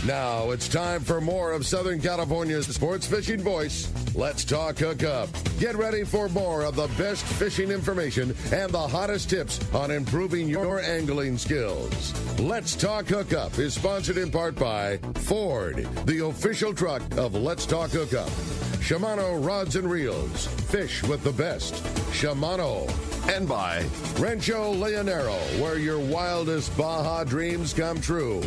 Now it's time for more of Southern California's sports fishing voice. Let's talk Hookup. Get ready for more of the best fishing information and the hottest tips on improving your angling skills. Let's Talk Hookup is sponsored in part by Ford, the official truck of Let's Talk Hookup. Shimano Rods and Reels. Fish with the best. Shimano. And by Rancho Leonero, where your wildest Baja dreams come true.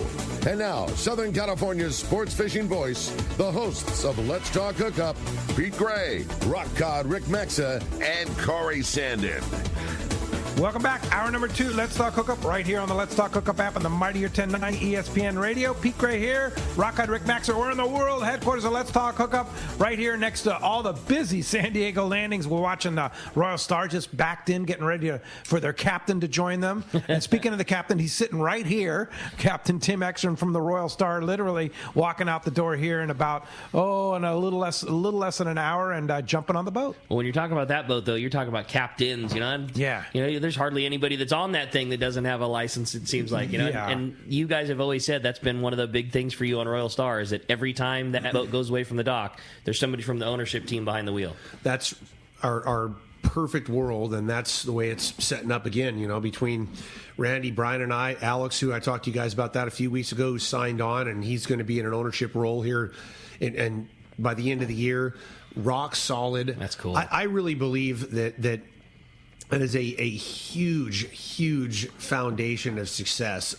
And now, Southern California's sports fishing voice, the hosts of Let's Talk Hookup, Pete Gray, Rock Cod Rick Mexa, and Corey Sandin. Welcome back. Hour number 2, Let's Talk Hookup, right here on the Let's Talk Hookup app on the Mightier 1090 ESPN Radio. Pete Gray here, Rock Out Rick Maxer. We're in the world headquarters of Let's Talk Hookup, right here next to all the busy San Diego landings. We're watching the Royal Star just backed in, getting ready for their captain to join them. And speaking of the captain, he's sitting right here, Captain Tim Ekstrom from the Royal Star, literally walking out the door here in about, in a little less than an hour, and jumping on the boat. Well, when you're talking about that boat, though, you're talking about captains, Yeah. There's hardly anybody that's on that thing that doesn't have a license, it seems like. Yeah. And you guys have always said that's been one of the big things for you on Royal Star, is that every time that boat goes away from the dock, there's somebody from the ownership team behind the wheel. That's our perfect world, and that's the way it's setting up again, between Randy, Brian, and I. Alex, who I talked to you guys about that a few weeks ago, who signed on, and he's going to be in an ownership role here, and by the end of the year, rock solid. That's cool. I really believe that is a huge foundation of success.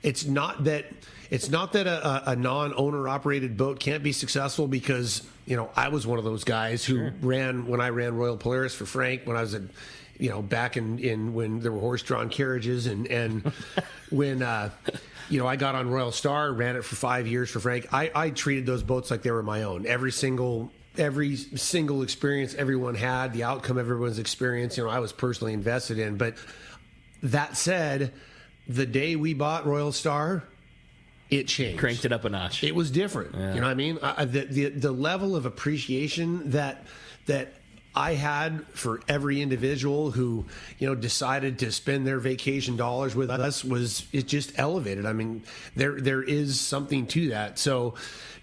It's not that a non-owner operated boat can't be successful, because I was one of those guys who ran when I ran Royal Polaris for Frank when I was back in when there were horse-drawn carriages, and when I got on Royal Star, ran it for 5 years for Frank. I treated those boats like they were my own. Every single experience everyone had, the outcome everyone's experience, I was personally invested in. But that said, the day we bought Royal Star, it changed. Cranked it up a notch. It was different. Yeah. You know what I mean? The level of appreciation that I had for every individual who, decided to spend their vacation dollars with us it just elevated. I mean, there is something to that. So,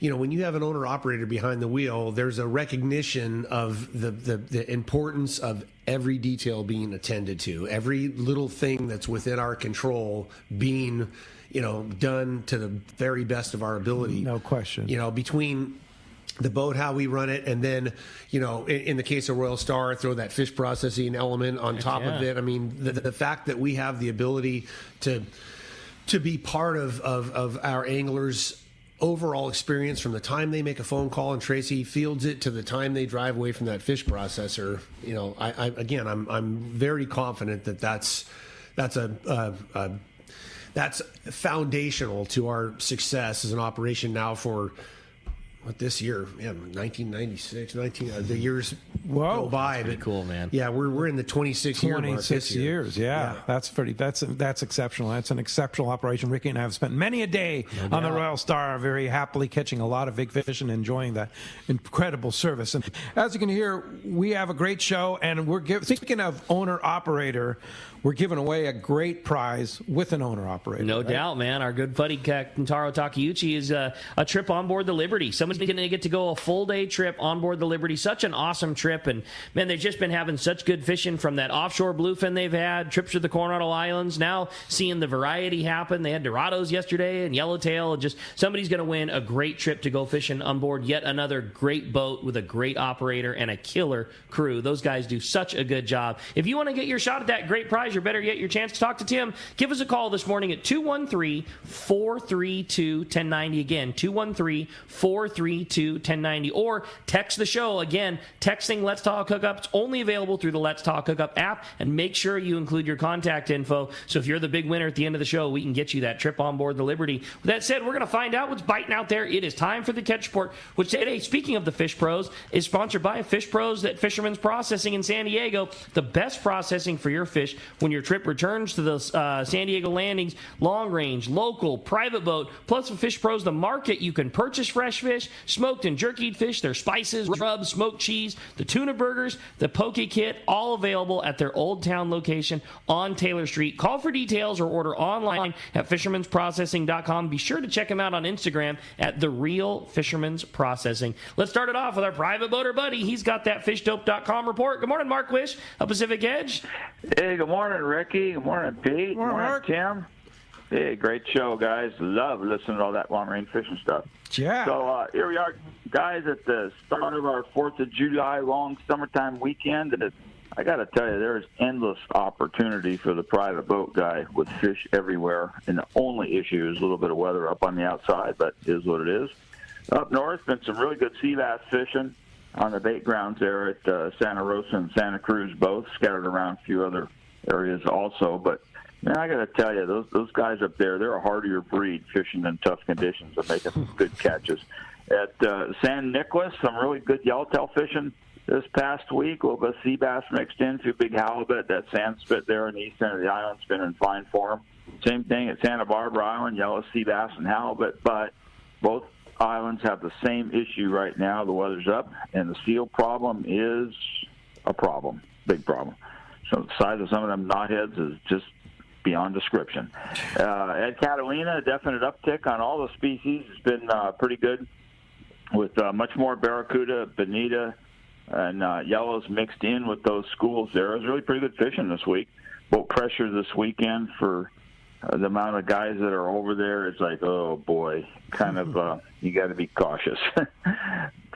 when you have an owner operator behind the wheel, there's a recognition of the importance of every detail being attended to, every little thing that's within our control being, done to the very best of our ability. No question. Between the boat, how we run it, and then, in the case of Royal Star, throw that fish processing element on top of it. I mean, the fact that we have the ability to be part of our anglers' overall experience from the time they make a phone call and Tracy fields it to the time they drive away from that fish processor, I'm very confident that's foundational to our success as an operation now for this year, 1996, the years go by. Pretty cool, man. Yeah, we're in the 26 year mark. 26 years, yeah. That's exceptional. That's an exceptional operation. Ricky and I have spent many a day on the Royal Star, very happily catching a lot of big fish and enjoying that incredible service. And as you can hear, we have a great show, and speaking of owner operator, we're giving away a great prize with an owner operator. No doubt, man. Our good buddy Kentaro Takeuchi is a trip on board the Liberty. Someone's going to get to go a full day trip on board the Liberty. Such an awesome trip. And, man, they've just been having such good fishing from that offshore bluefin they've had, trips to the Coronado Islands, now seeing the variety happen. They had Dorados yesterday and Yellowtail. And just somebody's going to win a great trip to go fishing on board yet another great boat with a great operator and a killer crew. Those guys do such a good job. If you want to get your shot at that great prize, or better yet, your chance to talk to Tim, give us a call this morning at 213-432-1090. Again, 213-432-1090. Or text the show. Again, texting Let's Talk Hookup. It's only available through the Let's Talk Hookup app. And make sure you include your contact info. So if you're the big winner at the end of the show, we can get you that trip on board the Liberty. With that said, we're going to find out what's biting out there. It is time for the Catchport, which today, speaking of the Fish Pros, is sponsored by Fish Pros at Fisherman's Processing in San Diego. The best processing for your fish when your trip returns to the San Diego landings, long range, local, private boat, plus with Fish Pros, the market. You can purchase fresh fish, smoked and jerkied fish, their spices, rubs, smoked cheese, the tuna burgers, the poke kit, all available at their Old Town location on Taylor Street. Call for details or order online at fishermansprocessing.com. Be sure to check them out on Instagram at The Real Fisherman's Processing. Let's start it off with our private boater buddy. He's got that FishDope.com report. Good morning, Mark Wish of Pacific Edge. Hey, good morning, Ricky. Good morning, Pete. Good morning, Tim. Hey, great show, guys. Love listening to all that long-range fishing stuff. Yeah. So here we are, guys, at the start of our 4th of July long summertime weekend. And I got to tell you, there's endless opportunity for the private boat guy with fish everywhere. And the only issue is a little bit of weather up on the outside, but it is what it is. Up north, been some really good sea bass fishing on the bait grounds there at Santa Rosa and Santa Cruz, both scattered around a few other areas also. But man, I got to tell you, those guys up there, they're a hardier breed fishing in tough conditions and making some good catches. At San Nicolas, some really good yellowtail fishing this past week. A little bit of sea bass mixed in, 2 big halibut. That sand spit there in the east end of the island's been in fine form. Same thing at Santa Barbara Island, yellow sea bass and halibut. But both islands have the same issue right now. The weather's up, and the seal problem is a problem, big problem. So the size of some of them knotheads is just beyond description. At Catalina, a definite uptick on all the species. It's been pretty good with much more barracuda, bonita, and yellows mixed in with those schools there. It was really pretty good fishing this week. Boat pressure this weekend for the amount of guys that are over there, it's like, oh, boy, kind of you got to be cautious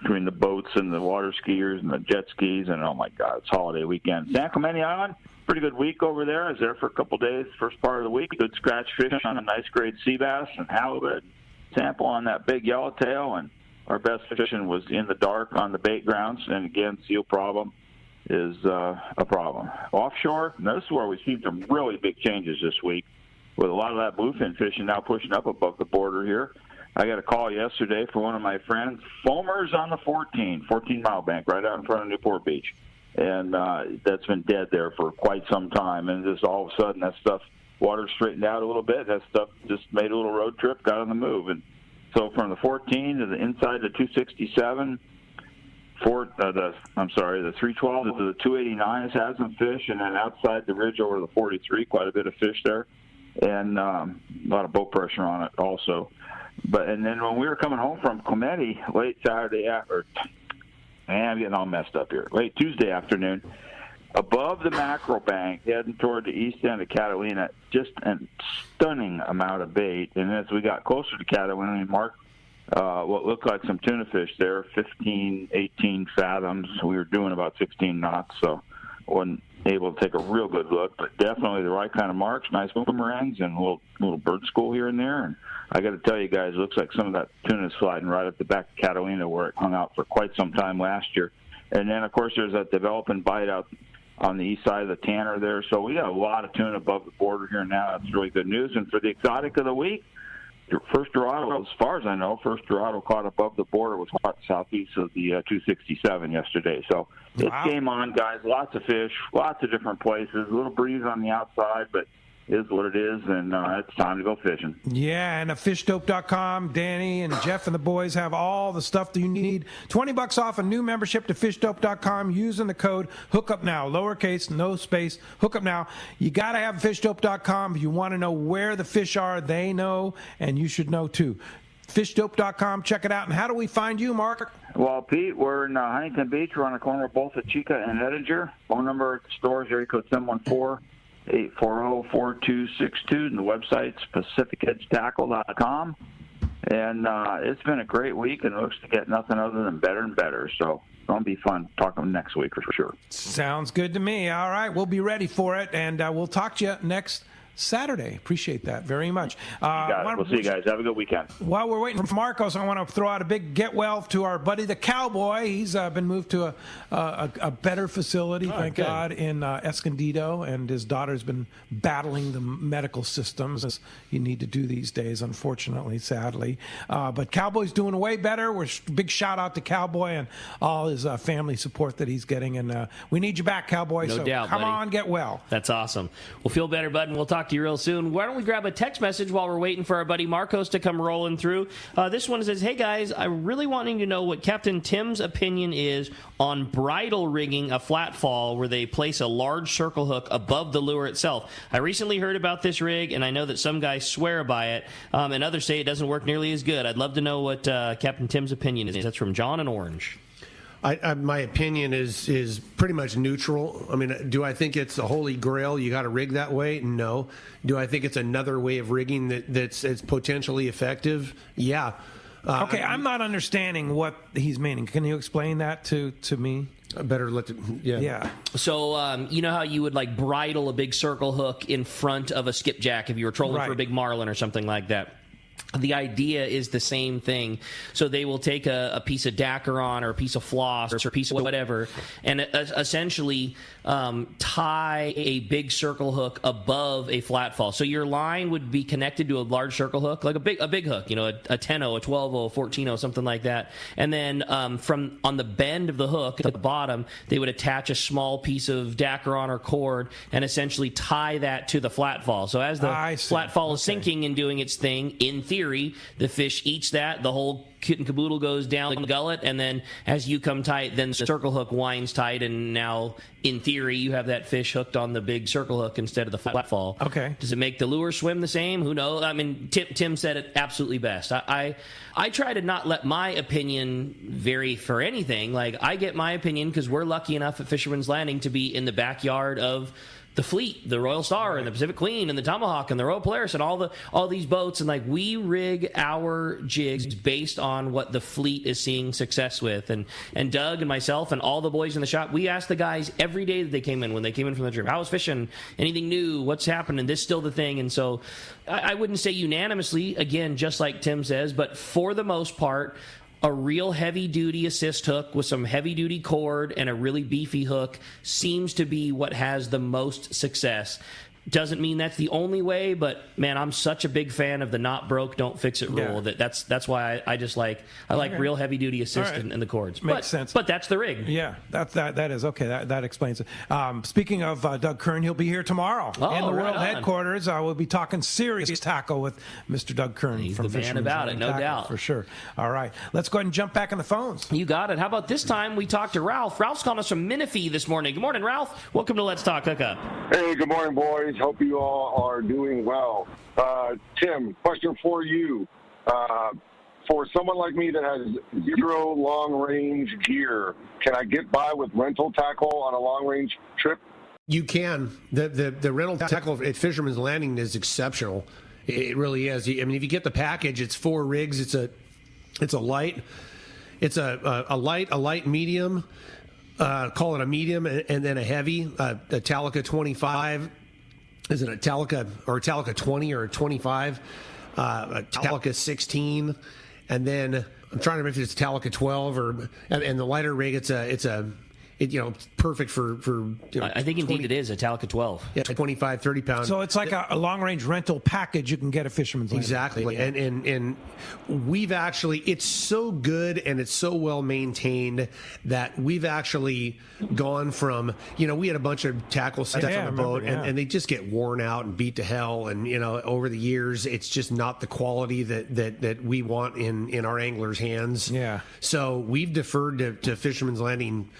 between the boats and the water skiers and the jet skis, and, oh, my God, it's holiday weekend. San Clemente Island, pretty good week over there. I was there for a couple days, first part of the week. Good scratch fish on a nice grade sea bass and halibut. Sample on that big yellowtail, and our best fishing was in the dark on the bait grounds. And, again, seal problem is a problem. Offshore, this is where we've seen some really big changes this week, with a lot of that bluefin fishing now pushing up above the border here. I got a call yesterday from one of my friends, foamers on the 14-mile bank right out in front of Newport Beach. And that's been dead there for quite some time. And just all of a sudden that stuff, water straightened out a little bit. That stuff just made a little road trip, got on the move. And so from the 14 to the inside the 267, the 312 to the 289 has had some fish. And then outside the ridge over the 43, quite a bit of fish there. And a lot of boat pressure on it also. And then when we were coming home from Clemente late Saturday I'm getting all messed up here. Late Tuesday afternoon, above the mackerel bank, heading toward the east end of Catalina, just a stunning amount of bait. And as we got closer to Catalina, we marked what looked like some tuna fish there, 15, 18 fathoms. We were doing about 16 knots, so wasn't able to take a real good look, but definitely the right kind of marks, nice boomerangs, and a little bird school here and there. And I got to tell you guys, it looks like some of that tuna is sliding right up the back of Catalina where it hung out for quite some time last year. And then, of course, there's that developing bite out on the east side of the Tanner there. So we got a lot of tuna above the border here now. That's really good news. And for the exotic of the week, first Dorado, as far as I know, first Dorado caught above the border was caught southeast of the 267 yesterday. So it's game on, guys. Lots of fish, lots of different places. A little breeze on the outside, but it is what it is, and it's time to go fishing. Yeah, and at FishDope.com, Danny and Jeff and the boys have all the stuff that you need. $20 off a new membership to FishDope.com using the code HookUpNow, lowercase, no space, HookUpNow. You got to have FishDope.com if you want to know where the fish are. They know, and you should know too. FishDope.com, check it out. And how do we find you, Mark? Well, Pete, we're in Huntington Beach. We're on the corner of both of Chica and Ettinger. Phone number at the store is area code 714-840-4262, and the website's PacificEdgeTackle.com. And it's been a great week, and it looks to get nothing other than better and better. So it's going to be fun talking next week for sure. Sounds good to me. All right, we'll be ready for it, and we'll talk to you next Saturday. Appreciate that very much. We'll see you guys. Have a good weekend. While we're waiting for Marcos, I want to throw out a big get well to our buddy the Cowboy. He's been moved to a better facility, thank God, in Escondido, and his daughter's been battling the medical systems, as you need to do these days, unfortunately, sadly. But Cowboy's doing way better. Big shout out to Cowboy and all his family support that he's getting, and we need you back, Cowboy. No so doubt, come buddy. on, get well. That's awesome. We'll feel better, bud, and we'll talk talk to you real soon. Why don't we grab a text message while we're waiting for our buddy Marcos to come rolling through? This one says, hey, guys, I'm really wanting to know what Captain Tim's opinion is on bridle rigging a flat fall where they place a large circle hook above the lure itself. I recently heard about this rig, and I know that some guys swear by it, and others say it doesn't work nearly as good. I'd love to know what Captain Tim's opinion is. That's from John in Orange. My opinion is pretty much neutral. I mean, do I think it's a holy grail? You got to rig that way? No. Do I think it's another way of rigging that's potentially effective? Yeah. Okay, I'm not understanding what he's meaning. Can you explain that to me? I better let the, yeah. So, you know how you would like bridle a big circle hook in front of a skipjack if you were trolling for a big marlin or something like that? The idea is the same thing. So they will take a piece of Dacron or a piece of floss or a piece of whatever and essentially tie a big circle hook above a flat fall. So your line would be connected to a large circle hook, like a big hook, you know, a 10-0, a 12-0, a 14-0, something like that. And then from on the bend of the hook at the bottom, they would attach a small piece of Dacron or cord and essentially tie that to the flat fall. So as the flat fall is sinking and doing its thing, in theory, the fish eats that, the whole kit and caboodle goes down the gullet, and then as you come tight, then the circle hook winds tight, and now, in theory, you have that fish hooked on the big circle hook instead of the flat fall. Okay. Does it make the lure swim the same? Who knows? I mean, Tim said it absolutely best. I try to not let my opinion vary for anything. Like, I get my opinion because we're lucky enough at Fisherman's Landing to be in the backyard of the fleet, the Royal Star and the Pacific Queen and the Tomahawk and the Royal Polaris and all these boats, and like we rig our jigs based on what the fleet is seeing success with. And Doug and myself and all the boys in the shop, we ask the guys every day that they came in, when they came in from the trip, how was fishing? Anything new? What's happening? This still the thing. And so I wouldn't say unanimously, again, just like Tim says, but for the most part, a real heavy-duty assist hook with some heavy-duty cord and a really beefy hook seems to be what has the most success. Doesn't mean that's the only way, but man, I'm such a big fan of the not broke, don't fix it rule. Yeah. That's why I just like real heavy duty assist in the cords. Makes sense. But that's the rig. Yeah, that is okay. That explains it. Speaking of Doug Kern, he'll be here tomorrow in the world headquarters. We'll be talking serious tackle with Mr. Doug Kern. He's from the man about it, no doubt, for sure. All right, let's go ahead and jump back on the phones. You got it. How about this time we talk to Ralph? Ralph's calling us from Menifee this morning. Good morning, Ralph. Welcome to Let's Talk Hookup. Hey, good morning, boys. Hope you all are doing well. Tim, question for you. For someone like me that has zero long-range gear, can I get by with rental tackle on a long-range trip? You can. The rental tackle at Fisherman's Landing is exceptional. It really is. I mean, if you get the package, it's 4 rigs. It's a light. It's a light, medium. Call it a medium, and then a heavy, a Talica 25. Is it a Talica 20 or a 25? A Talica 16, and then I'm trying to remember if it's Talica 12 and the lighter rig. It's perfect for I think indeed it is a Talica 12. Yeah, 25, 30 pounds. So it's like a long range rental package you can get at Fisherman's Landing. Exactly. Yeah. And we've actually, it's so good and it's so well maintained that we've actually gone from, we had a bunch of tackle sets on the boat and they just get worn out and beat to hell. And, over the years, it's just not the quality that we want in our anglers' hands. Yeah. So we've deferred to Fisherman's Landing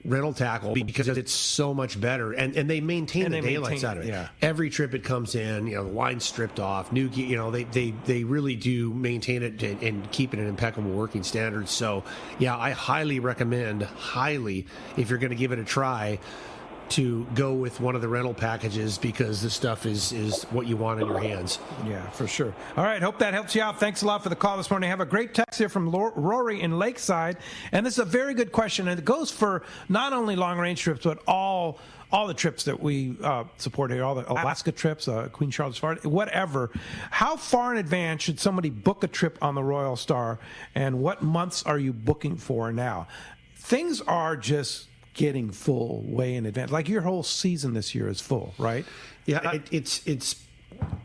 rental tackle because it's so much better, and they maintain the daylights out of it. Yeah. Every trip it comes in, the line's stripped off, new, they really do maintain it and keep it in impeccable working standards. So yeah, I highly recommend if you're going to give it a try, to go with one of the rental packages, because this stuff is what you want in your hands. Yeah, for sure. All right, hope that helps you out. Thanks a lot for the call this morning. Have a great text here from Rory in Lakeside. And this is a very good question, and it goes for not only long-range trips, but all the trips that we support here, all the Alaska trips, Queen Charlotte's, Florida, whatever. How far in advance should somebody book a trip on the Royal Star, and what months are you booking for now? Things are just getting full way in advance. Like your whole season this year is full, right? Yeah, it's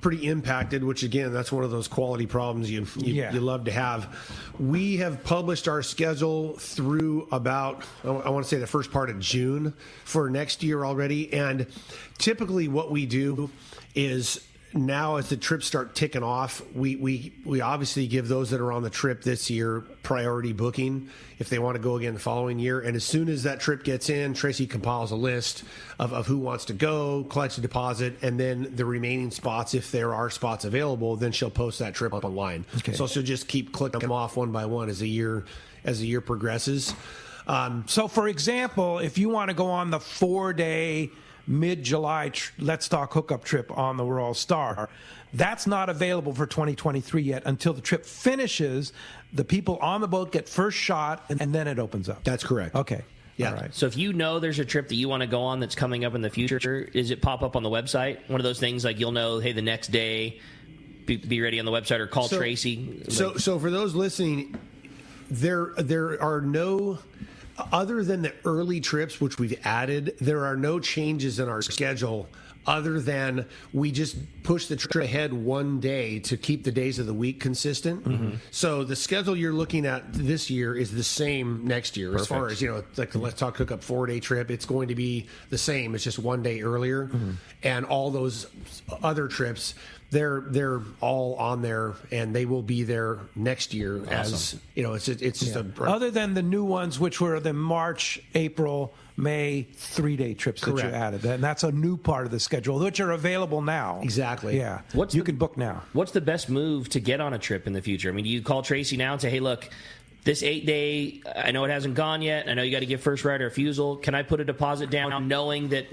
pretty impacted, which again, that's one of those quality problems you love to have. We have published our schedule through about, I want to say the first part of June for next year already. And typically what we do is, now as the trips start ticking off, we obviously give those that are on the trip this year priority booking if they want to go again the following year. And as soon as that trip gets in, Tracy compiles a list of who wants to go, collects a deposit, and then the remaining spots, if there are spots available, then she'll post that trip up online. Okay. So she'll just keep clicking them off one by one as the year progresses. So for example, if you want to go on the 4-day mid-July Let's Talk Hookup trip on the Royal Star, that's not available for 2023 yet until the trip finishes. The people on the boat get first shot, and then it opens up. That's correct. Okay. Yeah. All right. So if you know there's a trip that you want to go on that's coming up in the future, is it pop up on the website? One of those things like you'll know, hey, the next day, be ready on the website, or call Tracy. So for those listening, there are no... Other than the early trips, which we've added, there are no changes in our schedule other than we just push the trip ahead one day to keep the days of the week consistent. Mm-hmm. So the schedule you're looking at this year is the same next year. Perfect. As far as, like the Let's Talk Hookup 4-day trip, it's going to be the same. It's just one day earlier. Mm-hmm. And all those other trips, they're all on there, and they will be there next year. Awesome. As it's just other than the new ones, which were the March, April, May 3-day trips. Correct. That you added, and that's a new part of the schedule, which are available now. Exactly. Yeah. You can book now. What's the best move to get on a trip in the future? I mean, do you call Tracy now and say, hey, look, this 8-day, I know it hasn't gone yet. I know you got to give first right of refusal. Can I put a deposit down knowing that,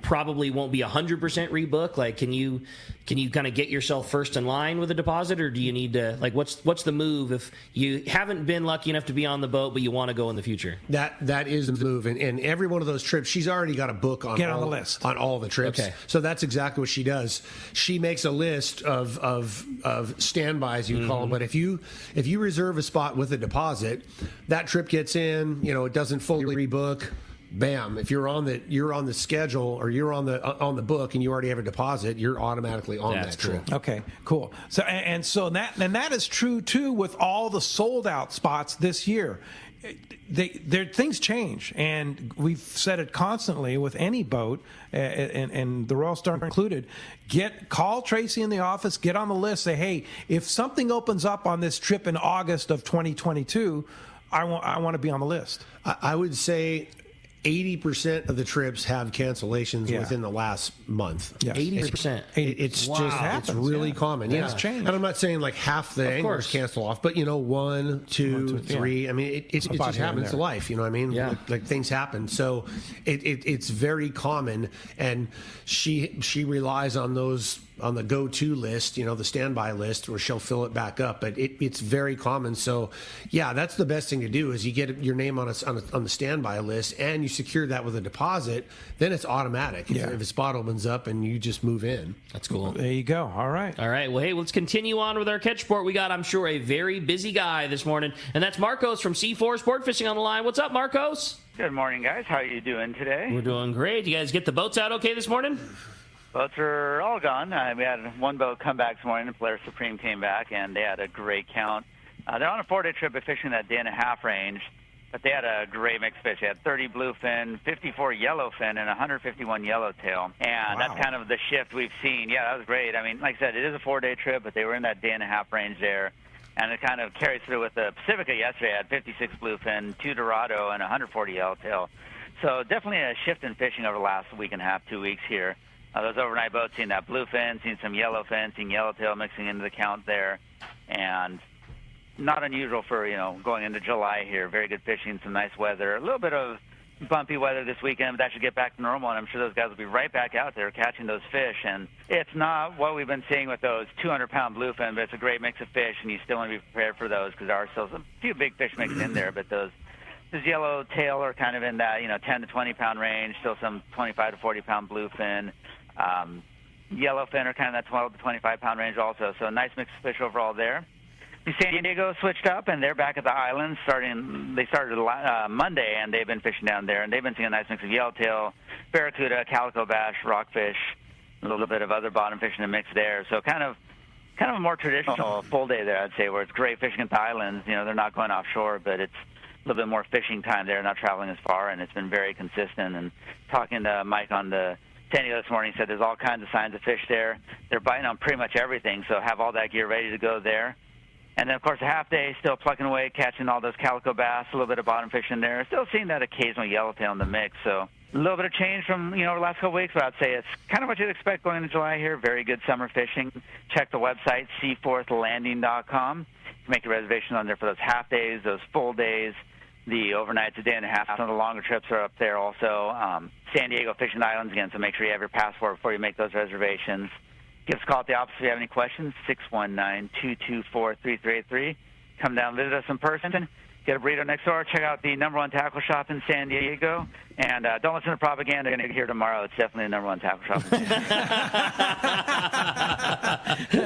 probably won't be 100% rebook? Like, can you kind of get yourself first in line with a deposit, or do you need to, like, what's the move if you haven't been lucky enough to be on the boat, but you want to go in the future? That is the move. And every one of those trips, she's already got a book on the list on all the trips. Okay. So that's exactly what she does. She makes a list of standbys, you call them. But if you reserve a spot with a deposit, that trip gets in, it doesn't fully rebook, bam. If you're on the schedule, or you're on the book and you already have a deposit, you're automatically on that trip. Okay, cool. So and that is true too with all the sold out spots this year. Things change, and we've said it constantly with any boat, and the Royal Star included. Call Tracy in the office, get on the list, say, hey, if something opens up on this trip in August of 2022, I want to be on the list. I would say 80% of the trips have cancellations within the last month. Yes. 80%. It's really common. It's changed. And I'm not saying like half the anglers cancel off, but 1, 2, 3. I mean, it just happens to life. You know what I mean? Yeah. Like things happen. So it's very common, and she relies on those, on the go-to list, the standby list, where she'll fill it back up. But it's very common. So, that's the best thing to do is you get your name on the standby list, and you secure that with a deposit. Then it's automatic. If a spot opens up, and you just move in. That's cool. There you go. All right. Well, hey, let's continue on with our Catchport. We got, I'm sure, a very busy guy this morning, and that's Marcos from C4 Sport Fishing on the line. What's up, Marcos? Good morning, guys. How are you doing today? We're doing great. You guys get the boats out okay this morning? Boats are all gone. We had one boat come back this morning. The Polaris Supreme came back, and they had a great count. They're on a 4-day trip of fishing that 1.5-day range, but they had a great mix of fish. They had 30 bluefin, 54 yellowfin, and 151 yellowtail. And that's kind of the shift we've seen. Yeah, that was great. I mean, like I said, it is a 4-day trip, but they were in that 1.5-day range there. And it kind of carries through with the Pacifica yesterday. I had 56 bluefin, 2 Dorado, and 140 yellowtail. So definitely a shift in fishing over the last week and a half, 2 weeks here. Those overnight boats, seeing that bluefin, seeing some yellowfin, seeing yellowtail mixing into the count there. And not unusual for, going into July here. Very good fishing, some nice weather. A little bit of bumpy weather this weekend, but that should get back to normal, and I'm sure those guys will be right back out there catching those fish. And it's not what we've been seeing with those 200-pound bluefin, but it's a great mix of fish, and you still want to be prepared for those because there are still a few big fish mixed in there, but those yellowtail are kind of in that 10 to 20-pound range, still some 25 to 40-pound bluefin. Yellowfin are kind of that 12 to 25-pound range also, so a nice mix of fish overall there. San Diego switched up, and they're back at the islands. They started Monday, and they've been fishing down there, and they've been seeing a nice mix of yellowtail, barracuda, calico bass, rockfish, a little bit of other bottom fishing in the mix there. So kind of a more traditional full day there, I'd say, where it's great fishing at the islands. You know, they're not going offshore, but it's a little bit more fishing time there, not traveling as far, and it's been very consistent. And talking to Mike on the San Diego this morning, he said there's all kinds of signs of fish there. They're biting on pretty much everything, so have all that gear ready to go there. And then, of course, a half day, still plucking away, catching all those calico bass, a little bit of bottom fishing there. Still seeing that occasional yellowtail in the mix, so a little bit of change from, the last couple weeks, but I'd say it's kind of what you'd expect going into July here. Very good summer fishing. Check the website, seaforthlanding.com. You can make a reservation on there for those half days, those full days, the overnights, a day and a half. Some of the longer trips are up there also. San Diego Fishing Islands, again, so make sure you have your passport before you make those reservations. Give us a call at the office if you have any questions, 619-224-3383. Come down, visit us in person. Get a burrito next door. Check out the number one tackle shop in San Diego. And don't listen to propaganda you're going to hear tomorrow. It's definitely the number one tackle shop in San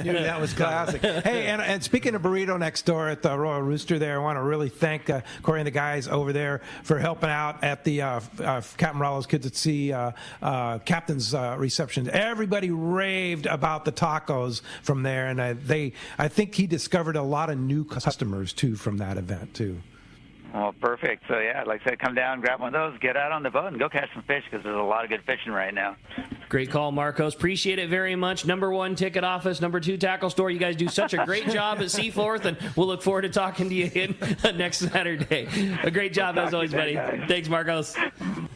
Diego. That was classic. Hey, and speaking of burrito next door at the Royal Rooster there, I want to really thank Corey and the guys over there for helping out at the Captain Rallo's Kids at Sea captain's reception. Everybody raved about the tacos from there, and I think he discovered a lot of new customers, too, from that event, too. Well, perfect. So, yeah, like I said, come down, grab one of those, get out on the boat, and go catch some fish because there's a lot of good fishing right now. Great call, Marcos. Appreciate it very much. Number one ticket office, number two tackle store. You guys do such a great job at Seaforth, and we'll look forward to talking to you again next Saturday. A great job as always, buddy. Thanks, Marcos.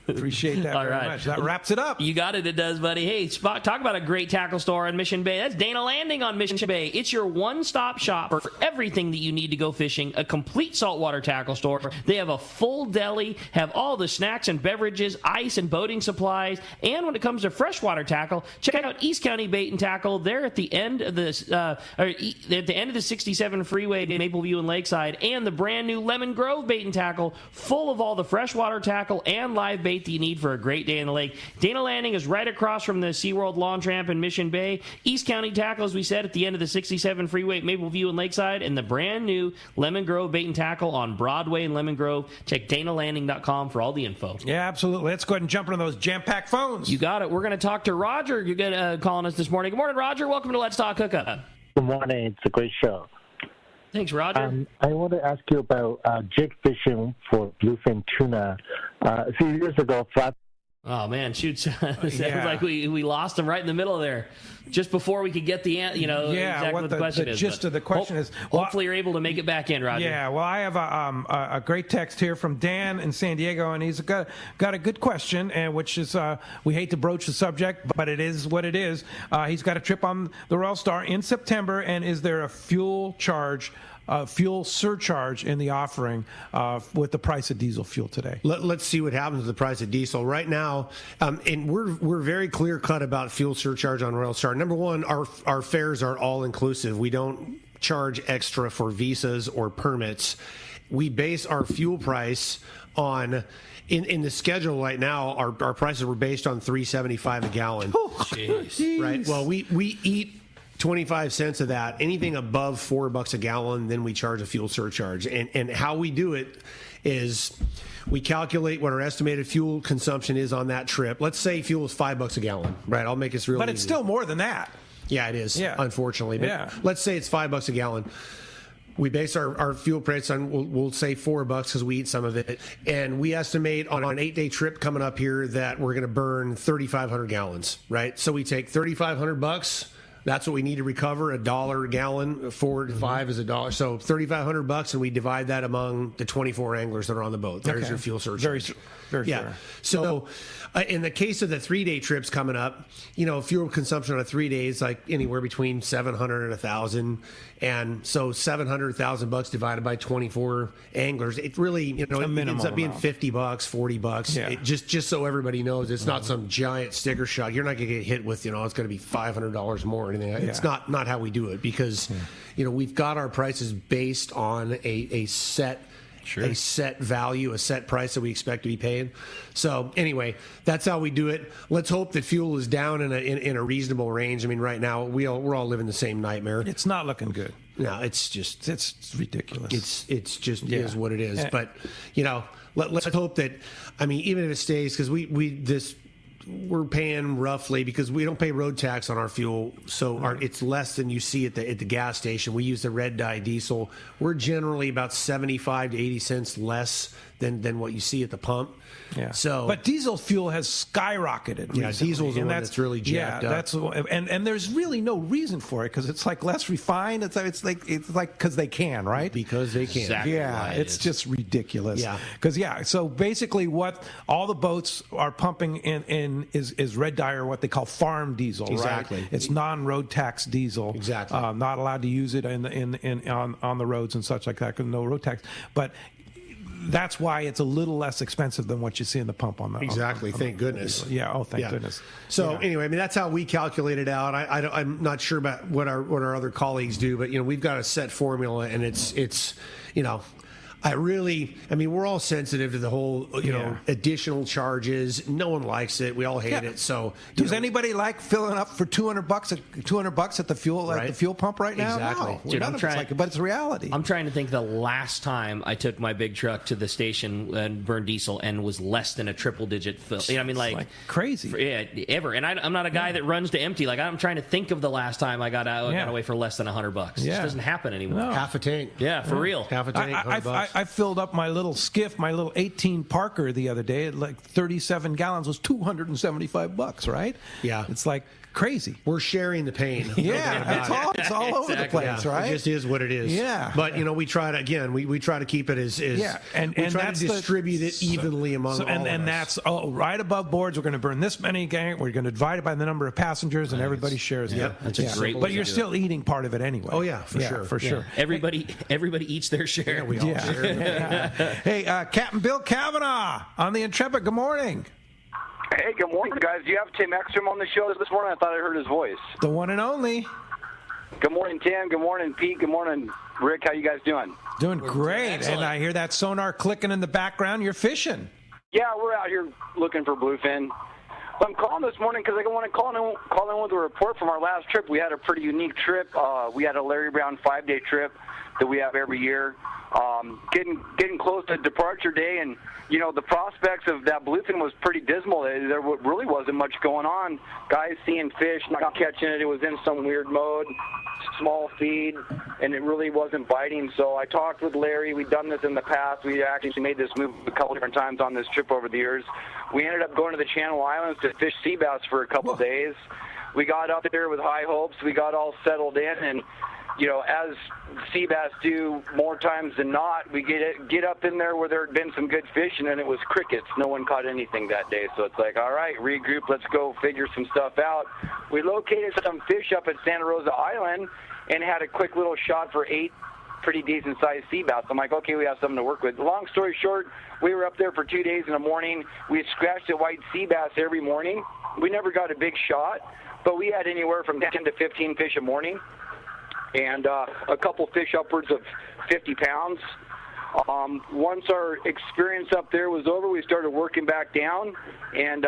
Appreciate that very much. That wraps it up. You got it. It does, buddy. Hey, talk about a great tackle store on Mission Bay. That's Dana Landing on Mission Bay. It's your one-stop shop for everything that you need to go fishing. A complete saltwater tackle store. They have a full deli, have all the snacks and beverages, ice and boating supplies, and when it comes to freshwater tackle, check out East County Bait and Tackle. They're at the end of the 67 freeway in Mapleview and Lakeside, and the brand new Lemon Grove Bait and Tackle, full of all the freshwater tackle and live bait that you need for a great day in the lake. Dana Landing is right across from the SeaWorld Lawn Tramp in Mission Bay. East County Tackle, as we said, at the end of the 67 freeway at Mapleview and Lakeside, and the brand new Lemon Grove Bait and Tackle on Broadway and Lemon Grove. Check DanaLanding.com for all the info. Yeah, absolutely. Let's go ahead and jump into those jam-packed phones. You got it. We're going to talk to Roger. You're calling us this morning. Good morning, Roger. Welcome to Let's Talk Hookup. Good morning. It's a great show. Thanks, Roger. I want to ask you about jig fishing for bluefin tuna. A few years ago, Oh, man, shoot. Sounds like we lost him right in the middle there. Just before we could get the exactly what the question is. The gist of the question is... Hopefully you're able to make it back in, Roger. Yeah, well, I have a great text here from Dan in San Diego, and he's got a good question, and which is, we hate to broach the subject, but it is what it is. He's got a trip on the Royal Star in September, and is there a fuel surcharge in the offering with the price of diesel fuel today? Let's see what happens with the price of diesel right now. And we're very clear cut about fuel surcharge on Royal Star. Number one, our fares are all inclusive. We don't charge extra for visas or permits. We base our fuel price on. In the schedule right now, our prices were based on $3.75 a gallon. Oh, jeez. Right. Well, we eat 25 cents of that. Anything above $4 a gallon, then we charge a fuel surcharge. And how we do it is we calculate what our estimated fuel consumption is on that trip. Let's say fuel is $5 a gallon, right? I'll make this real easy. But it's still more than that. Yeah, it is, unfortunately. But let's say it's $5 a gallon. We base our fuel price on, we'll say $4 because we eat some of it. And we estimate on an 8-day trip coming up here that we're going to burn 3,500 gallons, right? So we take $3,500. That's what we need to recover, $1 a gallon. 4 to 5 is $1. So $3,500, and we divide that among the 24 anglers that are on the boat. There's your fuel surcharge. Very fair. So in the case of the 3-day trips coming up, fuel consumption on a 3 days, like anywhere between 700 and 1,000. And so $700,000 divided by 24 anglers, it really, it ends up being $50, $40. Yeah. Just so everybody knows, it's not some giant sticker shock. You're not going to get hit with, it's going to be $500 more or anything. It's not how we do it because, we've got our prices based on a set value, a set price that we expect to be paying. So anyway, that's how we do it. Let's hope that fuel is down in a reasonable range. I mean, right now we're all living the same nightmare. It's not looking good. No, it's ridiculous. It's just is what it is. But let's hope that. I mean, even if it stays, because we we're paying roughly, because we don't pay road tax on our fuel, so it's less than you see at the gas station. We use the red dye diesel. We're generally about 75 to 80 cents less than what you see at the pump. Yeah. So, but diesel fuel has skyrocketed. Yeah, recently, diesel's the one that's really jacked up. That's and there's really no reason for it, because it's like less refined. It's like because they can, right? Because they can. Exactly. Yeah, it's just ridiculous. Yeah. Because so basically what all the boats are pumping in is red dye, or what they call farm diesel. Exactly. Right? It's non-road tax diesel. Exactly. Not allowed to use it on the roads and such like that, because no road tax. But that's why it's a little less expensive than what you see in the pump on the exactly. Thank goodness. Yeah. Oh, thank goodness. So anyway, I mean, that's how we calculate it out. I'm not sure about what our other colleagues do, but we've got a set formula, and it's we're all sensitive to the whole, additional charges. No one likes it. We all hate it. So, does anybody like filling up for $200 at the fuel pump right now? Exactly. No, Dude, none of us like it, but it's reality. I'm trying to think the last time I took my big truck to the station and burned diesel and was less than a triple-digit fill. I mean, like crazy. Ever. And I'm not a guy that runs to empty. Like, I'm trying to think of the last time I got away for less than $100. It just doesn't happen anymore. No. Half a tank. Yeah, for real. Half a tank. $100. I filled up my little skiff, my little 18 Parker the other day. Like 37 gallons was $275, right? Yeah. It's like crazy. We're sharing the pain. Yeah, it's all over the place, right? It just is what it is. Yeah. But we try to we try to keep it as and we try that's to distribute it evenly among all of us. And that's right above boards. We're going to burn this many gang. We're going to divide it by the number of passengers, and everybody shares it. That's a great. But you're still eating part of it anyway. Oh yeah, for sure. Everybody eats their share. Yeah, we all share. Hey, Captain Bill Kavanaugh on the Intrepid. Good morning. Hey, good morning, guys. Do you have Tim Ekstrom on the show this morning? I thought I heard his voice. The one and only. Good morning, Tim. Good morning, Pete. Good morning, Rick. How you guys doing? Doing great. And I hear that sonar clicking in the background. You're fishing. Yeah, we're out here looking for bluefin. I'm calling this morning because I want to call in with a report from our last trip. We had a pretty unique trip. We had a Larry Brown 5-day trip that we have every year. Getting close to departure day, and the prospects of that bluefin was pretty dismal. There really wasn't much going on. Guys seeing fish, not catching it. It was in some weird mode, small feed, and it really wasn't biting. So I talked with Larry. We'd done this in the past. We actually made this move a couple different times on this trip over the years. We ended up going to the Channel Islands to fish sea bass for a couple days. We got up there with high hopes. We got all settled in, and as sea bass do more times than not, we get up in there where there had been some good fish, and then it was crickets. No one caught anything that day. So it's like, all right, regroup, let's go figure some stuff out. We located some fish up at Santa Rosa Island and had a quick little shot for 8 pretty decent-sized sea bass. I'm like, okay, we have something to work with. Long story short, we were up there for 2 days in the morning. We scratched at white sea bass every morning. We never got a big shot, but we had anywhere from 10 to 15 fish a morning, and a couple fish upwards of 50 pounds. Once our experience up there was over, we started working back down, and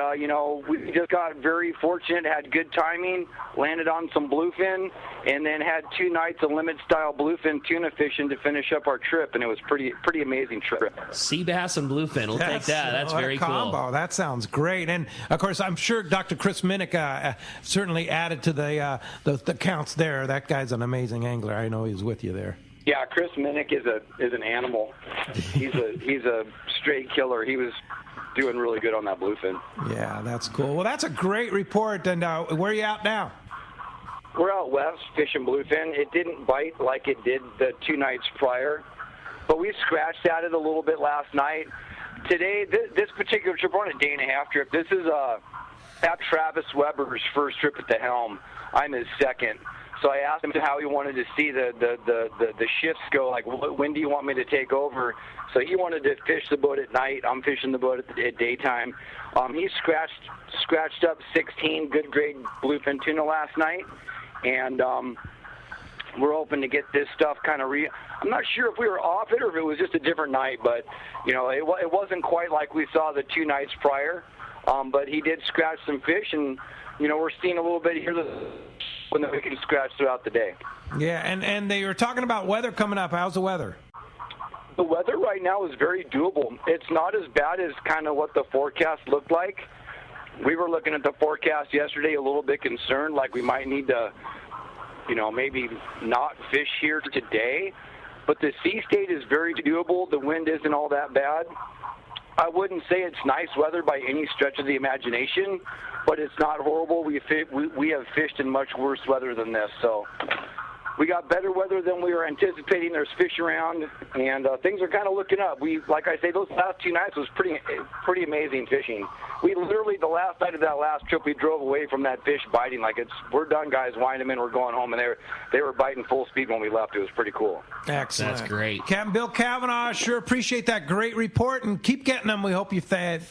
we just got very fortunate, had good timing, landed on some bluefin, and then had 2 nights of limit-style bluefin tuna fishing to finish up our trip, and it was pretty amazing trip. Sea bass and bluefin, we'll take that. That's very combo. cool. That sounds great. And of course, I'm sure Dr. Chris Minnick certainly added to the counts there. That guy's an amazing angler. I know he's with you there. Yeah, Chris Minnick is an animal. He's a straight killer. He was doing really good on that bluefin. Yeah, that's cool. Well, that's a great report. And where are you out now? We're out west fishing bluefin. It didn't bite like it did the 2 nights prior, but we scratched at it a little bit last night. Today, this particular trip, we're on a 1.5-day trip. This is at Travis Weber's first trip at the helm. I'm his second. So I asked him how he wanted to see the shifts go, like when do you want me to take over? So he wanted to fish the boat at night. I'm fishing the boat at daytime. He scratched up 16 good grade bluefin tuna last night, and we're hoping to get this stuff kind of I'm not sure if we were off it or if it was just a different night, but it wasn't quite like we saw the 2 nights prior. But he did scratch some fish, and we're seeing a little bit here when we can scratch throughout the day. Yeah, and they were talking about weather coming up. How's the weather? The weather right now is very doable. It's not as bad as kind of what the forecast looked like. We were looking at the forecast yesterday, a little bit concerned, like we might need to, maybe not fish here today. But the sea state is very doable. The wind isn't all that bad. I wouldn't say it's nice weather by any stretch of the imagination, but it's not horrible. We have fished in much worse weather than this, so we got better weather than we were anticipating. There's fish around, and things are kind of looking up. Like I say, those last 2 nights was pretty amazing fishing. We literally, the last night of that last trip, we drove away from that fish biting. We're done, guys. Wind them in. We're going home, and they were biting full speed when we left. It was pretty cool. Excellent. That's great. Captain Bill Kavanaugh, sure appreciate that great report, and keep getting them. We hope you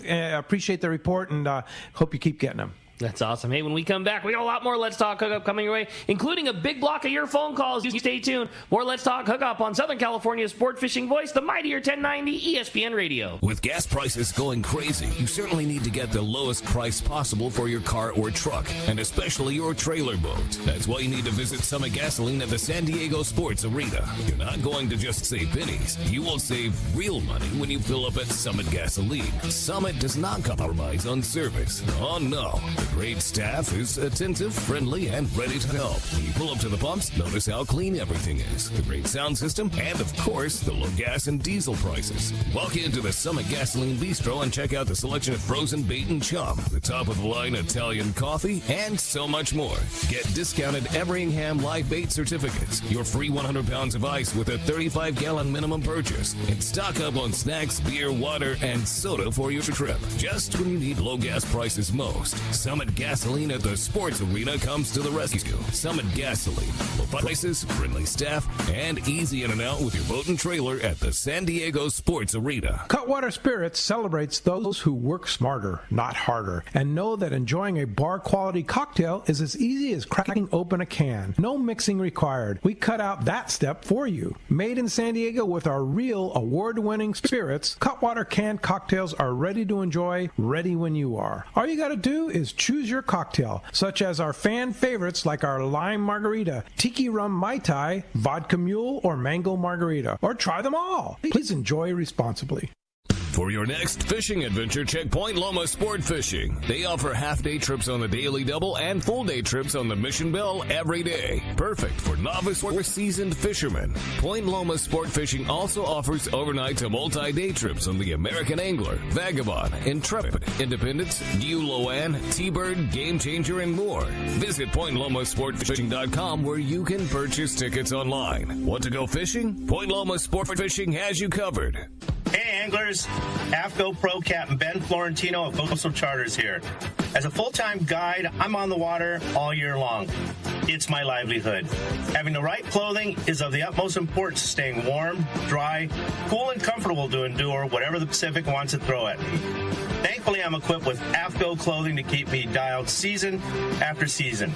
appreciate the report, and hope you keep getting them. That's awesome. Hey, when we come back, we got a lot more Let's Talk Hookup coming your way, including a big block of your phone calls. You stay tuned. More Let's Talk Hookup on Southern California's sport fishing voice, the mightier 1090 ESPN Radio. With gas prices going crazy, you certainly need to get the lowest price possible for your car or truck, and especially your trailer boat. That's why you need to visit Summit Gasoline at the San Diego Sports Arena. You're not going to just save pennies. You will save real money when you fill up at Summit Gasoline. Summit does not compromise on service. Oh, no. The great staff is attentive, friendly, and ready to help. When you pull up to the pumps, notice how clean everything is. The great sound system, and of course, the low gas and diesel prices. Walk into the Summit Gasoline Bistro and check out the selection of frozen bait and chum, the top-of-the-line Italian coffee, and so much more. Get discounted Everingham live bait certificates, your free 100 pounds of ice with a 35-gallon minimum purchase, and stock up on snacks, beer, water, and soda for your trip. Just when you need low gas prices most, Summit Gasoline at the Sports Arena comes to the rescue. Summit Gasoline. Low prices, friendly staff, and easy in and out with your boat and trailer at the San Diego Sports Arena. Cutwater Spirits celebrates those who work smarter, not harder, and know that enjoying a bar-quality cocktail is as easy as cracking open a can. No mixing required. We cut out that step for you. Made in San Diego with our real award-winning spirits, Cutwater canned cocktails are ready to enjoy, ready when you are. All you got to do is choose your cocktail, such as our fan favorites like our lime margarita, tiki rum mai tai, vodka mule, or mango margarita. Or try them all. Please enjoy responsibly. For your next fishing adventure, check Point Loma Sport Fishing. They offer half-day trips on the Daily Double and full-day trips on the Mission Bell every day. Perfect for novice or seasoned fishermen. Point Loma Sport Fishing also offers overnight to multi-day trips on the American Angler, Vagabond, Intrepid, Independence, Loan, T-Bird, Game Changer, and more. Visit PointLomaSportFishing.com where you can purchase tickets online. Want to go fishing? Point Loma Sport Fishing has you covered. Hey anglers, AFCO Pro Captain Ben Florentino of Coastal Charters here. As a full-time guide, I'm on the water all year long. It's my livelihood. Having the right clothing is of the utmost importance to staying warm, dry, cool, and comfortable to endure whatever the Pacific wants to throw at me. Thankfully, I'm equipped with AFCO clothing to keep me dialed season after season.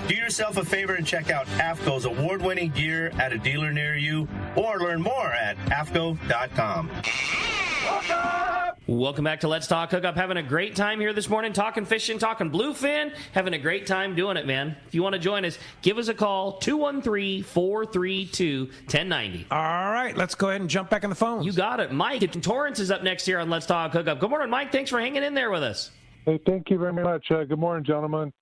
Do yourself a favor and check out AFCO's award-winning gear at a dealer near you, or learn more at AFCO.com. Welcome back to Let's Talk Hookup. Having a great time here this morning, talking fishing, talking bluefin. Having a great time doing it, man. If you want to join us, give us a call, 213-432-1090. All right, let's go ahead and jump back on the phone. You got it. Mike in Torrance is up next here on Let's Talk Hookup. Good morning, Mike. Thanks for hanging in there with us. Hey, thank you very much. Good morning, gentlemen.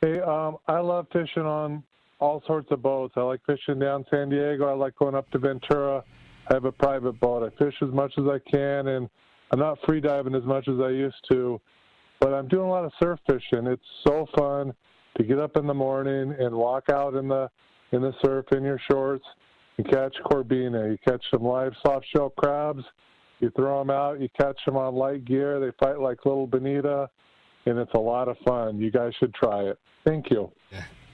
Hey, I love fishing on all sorts of boats. I like fishing down San Diego. I like going up to Ventura. I have a private boat. I fish as much as I can, and I'm not free diving as much as I used to, but I'm doing a lot of surf fishing. It's so fun to get up in the morning and walk out in the surf in your shorts and catch corbina. You catch some live soft-shell crabs. You throw them out. You catch them on light gear. They fight like little bonita, and it's a lot of fun. You guys should try it. Thank you.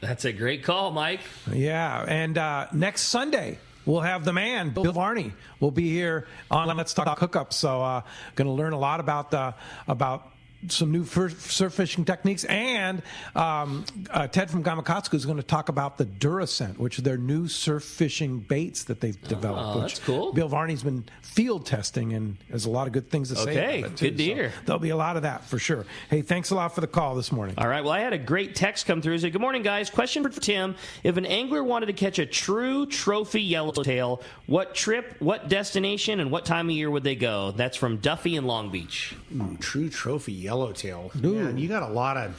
That's a great call, Mike. Yeah, and next Sunday, we'll have the man, Bill Varney, will be here on Let's Talk Hookup. So going to learn a lot about some new surf fishing techniques. And Ted from Gamakatsuku is going to talk about the Durascent, which are their new surf fishing baits that they've developed. Oh, that's cool. Bill Varney's been field testing and has a lot of good things to say about it, too. Good to hear. So there'll be a lot of that for sure. Hey, thanks a lot for the call this morning. All right. Well, I had a great text come through. It said, good morning, guys. Question for Tim. If an angler wanted to catch a true trophy yellowtail, what trip, what destination, and what time of year would they go? That's from Duffy in Long Beach. Ooh, true trophy yellowtail, man, you got a lot of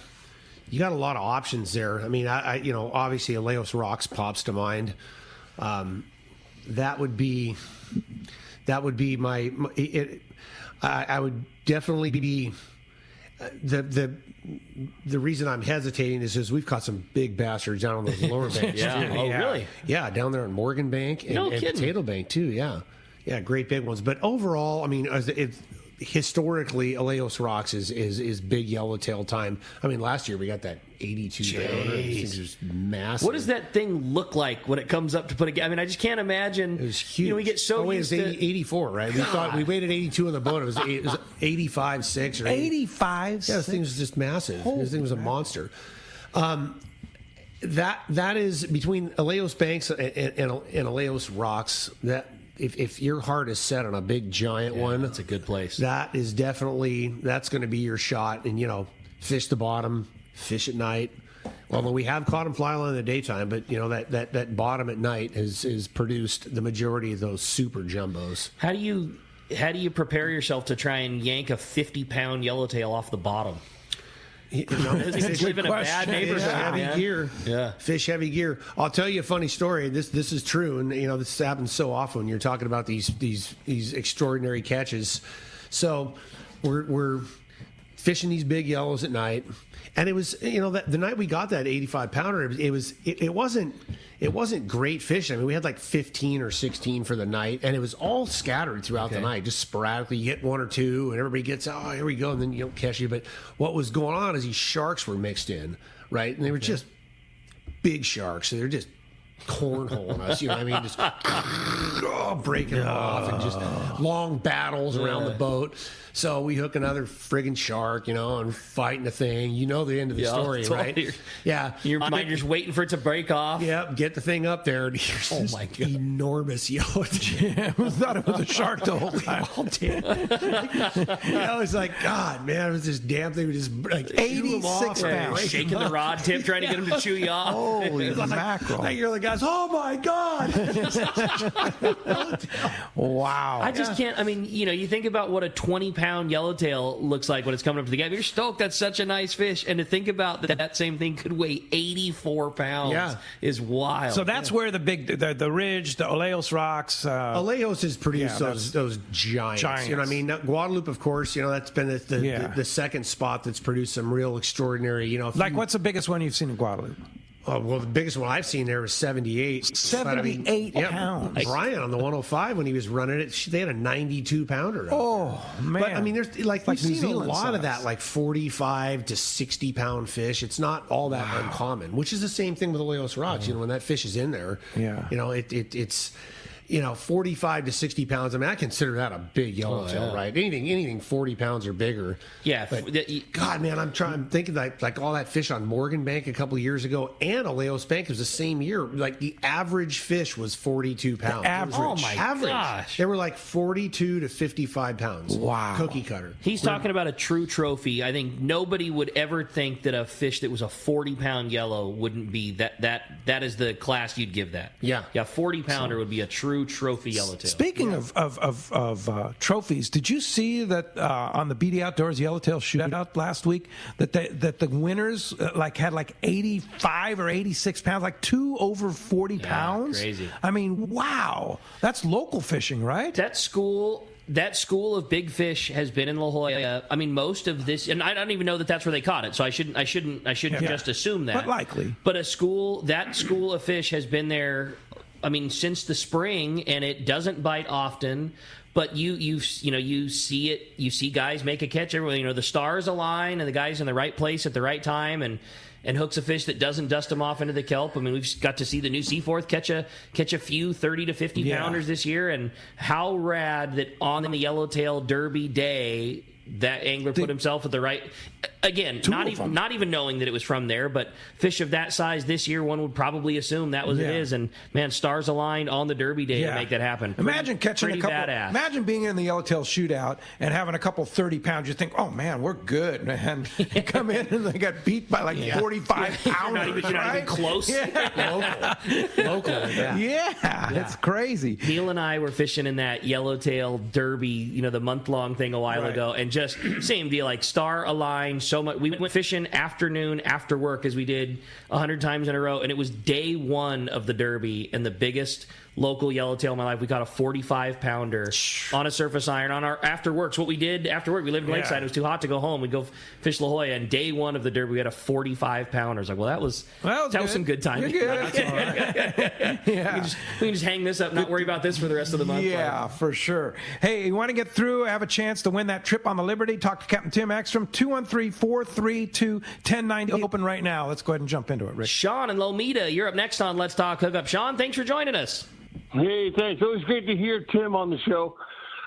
options there. I mean, I obviously Aleos Rocks pops to mind. That would be my. I would definitely be the reason I'm hesitating is because we've caught some big bastards down on those lower banks. Yeah. Too. Oh, really? Yeah, down there in Morgan Bank and Potato Bank too. Yeah, great big ones. But overall, I mean, historically, Aleos Rocks is big Yellowtail Time. I mean, last year we got that 82 pounder. It's just massive. What does that thing look like when it comes up to put a? I mean, I just can't imagine. It was huge. You know, we get so used to 84, right? We thought we weighed at 82 on the boat. It was 85.6 or 85. Yeah, this thing was just massive. This thing was a monster. That is between Aleos Banks and Aleos Rocks. That if your heart is set on a big giant one, that's a good place. That's going to be your shot. And fish the bottom, fish at night. Although we have caught them fly line in the daytime, but that bottom at night has produced the majority of those super jumbos. How do you prepare yourself to try and yank a 50-pound yellowtail off the bottom? Fish live in a bad neighborhood. Heavy gear. Yeah. Fish heavy gear. I'll tell you a funny story. This is true, and this happens so often when you're talking about these extraordinary catches. So we're fishing these big yellows at night, and it was the night we got that 85 pounder. It wasn't great fishing. I mean, we had like 15 or 16 for the night, and it was all scattered throughout the night, just sporadically. You hit one or two, and everybody gets, here we go, and then you don't catch you. But what was going on is these sharks were mixed in, right? And they were just big sharks. So they're just cornholing us, you know what I mean? Just breaking them off, and just long battles around the boat. So we hook another friggin' shark, and fighting the thing. You know the end of the story, right? Yeah. You're just waiting for it to break off. Yep, get the thing up there. And oh, my God. Enormous yellowtail. Yeah, I thought it was a shark the whole time. I was like, God, man, it was this damn thing. We just 86 pounds. Shaking the rod tip, trying to get him to chew you off. Holy mackerel. I hear the guys, oh, my God. Wow. I just can't. I mean, you think about what a 20-pound yellowtail looks like when it's coming up to the gap. You're stoked. That's such a nice fish. And to think about that same thing could weigh 84 pounds is wild. So that's where the ridge, the Aleos Rocks. Aleos has produced those giants. You know what I mean? Guadalupe, of course, that's been the second spot that's produced some real extraordinary, what's the biggest one you've seen in Guadalupe? Well, the biggest one I've seen there was 78. 78 pounds. Brian on the 105 when he was running it, they had a 92 pounder. Oh, man. But I mean, there's we've seen a lot of that, like 45 to 60 pound fish. It's not all that uncommon, which is the same thing with Aleos Rocks. When that fish is in there, it's 45 to 60 pounds. I mean, I consider that a big yellowtail, right? Anything 40 pounds or bigger. Yeah. But, God, man, I'm thinking like all that fish on Morgan Bank a couple of years ago and Aleos Bank was the same year. Like the average fish was 42 pounds. Oh my gosh. They were like 42 to 55 pounds. Wow. Cookie cutter. He's talking about a true trophy. I think nobody would ever think that a fish that was a 40-pound yellow wouldn't be that is the class you'd give that. Yeah. Yeah, 40-pounder would be a true trophy yellowtail. Speaking of trophies, did you see that on the BD Outdoors Yellowtail Shootout last week that the winners had 85 or 86 pounds, like two over 40 pounds? Crazy. I mean, wow, that's local fishing, right? That school of big fish has been in La Jolla. I mean, most of this, and I don't even know that that's where they caught it, so I shouldn't just assume that. But likely. But that school of fish has been there. I mean, since the spring, and it doesn't bite often. But you see it. You see guys make a catch everywhere. The stars align, and the guy's in the right place at the right time, and hooks a fish that doesn't dust him off into the kelp. I mean, we've got to see the new Seaforth catch a few 30 to 50 pounders this year, and how rad that on the Yellowtail Derby day that angler put himself at the right. again, not even knowing that it was from there, but fish of that size this year, one would probably assume that was it is. And man, stars aligned on the Derby day to make that happen. Imagine catching pretty a couple. Badass. Imagine being in the Yellowtail shootout and having a couple 30 pounds. You think, oh man, we're good. And you come in and they got beat by like 45 pounders. You're not even close. Local. It's crazy. Neil and I were fishing in that Yellowtail Derby, the month-long thing a while ago, and just same deal, like star aligned so much. We went fishing afternoon after work, as we did 100 times in a row, and it was day one of the Derby, and the biggest local yellowtail in my life. We caught a 45-pounder on a surface iron on our after work. So what we did after work, we lived in Lakeside. It was too hot to go home. We'd go fish La Jolla, and day one of the Derby, we had a 45-pounder. Like, that was some good time. You're good. That's all right. We can just hang this up, not worry about this for the rest of the month. Yeah, for sure. Hey, you want to get through, have a chance to win that trip on the Liberty? Talk to Captain Tim Ekstrom. 213-432-1090 open right now. Let's go ahead and jump into it, Rick. Sean and Lomita, you're up next on Let's Talk Hookup. Sean, thanks for joining us. Hey, thanks. Always great to hear Tim on the show.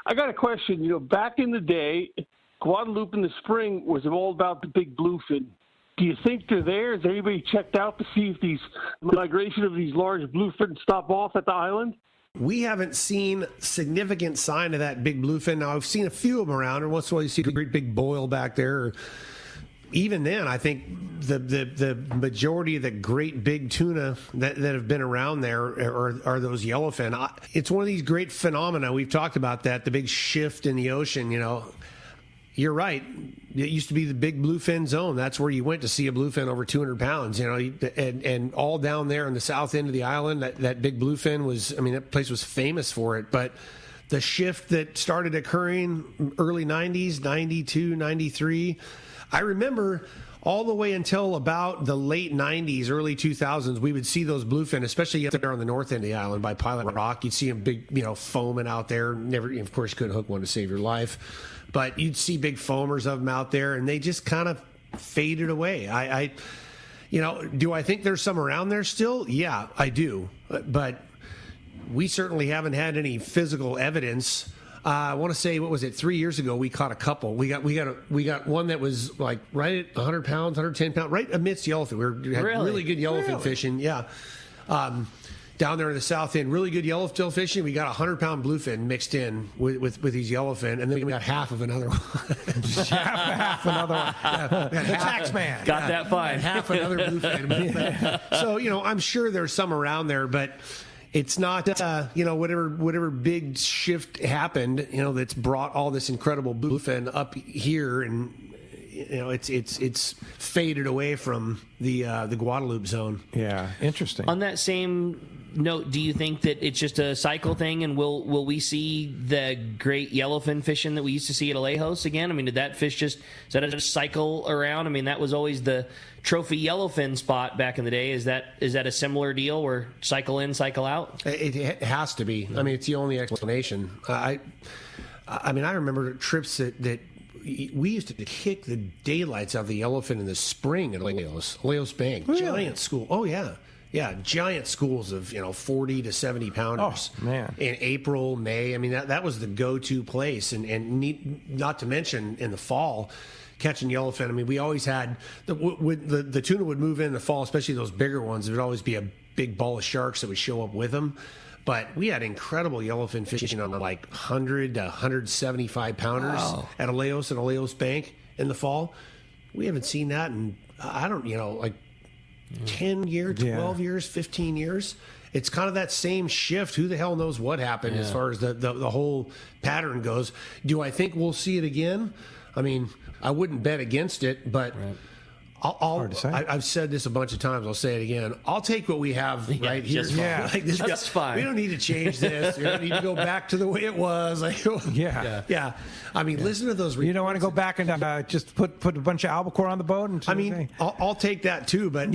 I got a question. Back in the day, Guadalupe in the spring was all about the big bluefin. Do you think they're there? Has anybody checked out to see if the migration of these large bluefin stop off at the island? We haven't seen significant sign of that big bluefin. Now, I've seen a few of them around, and once in a while you see a great big boil back there. Even then, I think the majority of the great big tuna that have been around there are those yellowfin. It's one of these great phenomena. We've talked about that, the big shift in the ocean. You're right. It used to be the big bluefin zone. That's where you went to see a bluefin over 200 pounds. And all down there in the south end of the island, that big bluefin was. That place was famous for it. But the shift that started occurring early 90s, 92, 93. I remember all the way until about the late 90s, early 2000s, we would see those bluefin, especially up there on the north end of the island by Pilot Rock. You'd see them big, foaming out there. Never, of course, you couldn't hook one to save your life. But you'd see big foamers of them out there, and they just kind of faded away. Do I think there's some around there still? Yeah, I do. But we certainly haven't had any physical evidence. I want to say, 3 years ago, we caught a couple. We got one that was like right at 100 pounds, 110 pounds, right amidst yellowfin. We had really good yellowfin fishing. Yeah. Down there in the south end, really good yellowtail fishing. We got 100-pound bluefin mixed in with these yellowfin, and then we got half of another one. half another one. The tax man. Got that fine. Half another bluefin. So, I'm sure there's some around there, but it's not, whatever big shift happened, that's brought all this incredible bluefin up here, and it's faded away from the Guadalupe zone. Yeah, interesting. On that same note, do you think that it's just a cycle thing, and will we see the great yellowfin fishing that we used to see at Alejos again? Did that fish just cycle around? That was always the trophy yellowfin spot back in the day. Is that a similar deal where cycle in, cycle out? It has to be. it's the only explanation. I remember trips that we used to kick the daylights out of the yellowfin in the spring at Alejos Bank. Really? Giant school. Oh, yeah. Yeah, giant schools of 40 to 70 pounders. Oh, man. In April, May. That was the go-to place, and not to mention in the fall, catching yellowfin. We always had the tuna would move in the fall, especially those bigger ones. There would always be a big ball of sharks that would show up with them. But we had incredible yellowfin fishing on like 100 to 175 pounders at Alejos Bank in the fall. We haven't seen that in 10 years, 12 years, 15 years. It's kind of that same shift. Who the hell knows what happened as far as the whole pattern goes. Do I think we'll see it again? I wouldn't bet against it, but I've said this a bunch of times. I'll say it again. I'll take what we have right here. That's fine. We don't need to change this. We don't need to go back to the way it was. Listen to those reports. You don't want to go back and just put a bunch of albacore on the boat? I'll take that too, but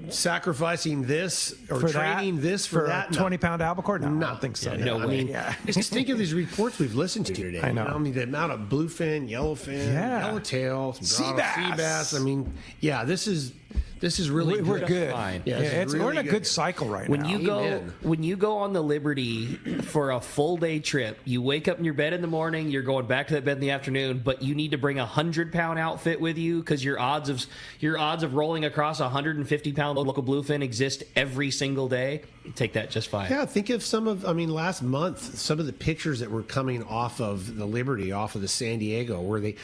sacrificing this or for trading this for that 20-pound albacore? No, I don't think so. No way. Just think of these reports we've listened to today. I know. The amount of bluefin, yellowfin, yellowtail, sea bass. This This is really we're good. Fine. Yeah, we're in a good cycle right now. When you go on the Liberty for a full day trip, you wake up in your bed in the morning, you're going back to that bed in the afternoon, but you need to bring a 100-pound outfit with you because your odds of rolling across a 150-pound local bluefin exist every single day. Take that just fine. Yeah, think of last month, some of the pictures that were coming off of the Liberty, off of the San Diego, where they,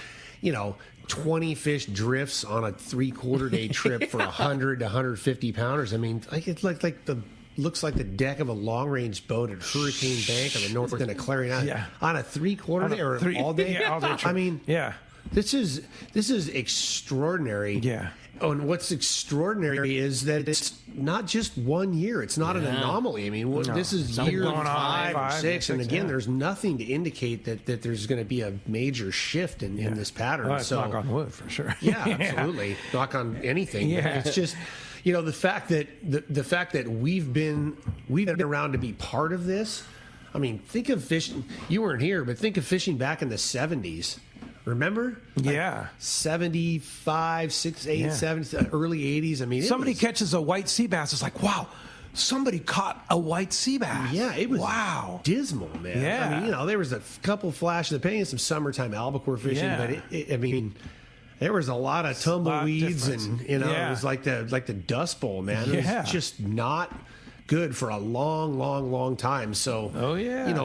20 fish drifts on a 3/4 day trip for 100 to 150 pounders. I mean, it's looks like the deck of a long range boat at Hurricane Bank on the north end of Clarion on a 3/4 day or all day. Yeah, all day trip. I mean, yeah, this is extraordinary. Yeah. And what's extraordinary is that it's not just 1 year. It's not an anomaly. I mean, this is year 5 or 6. And again, there's nothing to indicate that there's going to be a major shift in this pattern. Well, knock on wood for sure. Yeah, absolutely. Knock on anything. Yeah. It's just, the fact that we've been around to be part of this. I mean, think of fishing. You weren't here, but think of fishing back in the 70s. Remember? Yeah. 75, 6, 8, 7, early 80s. I mean, somebody catches a white sea bass. It's like, wow, somebody caught a white sea bass. Yeah, it was dismal, man. Yeah. I mean, there was a couple flashes, depending on some summertime albacore fishing, but there was a lot of tumbleweeds and, it was like the Dust Bowl, man. It was just not good for a long time. So,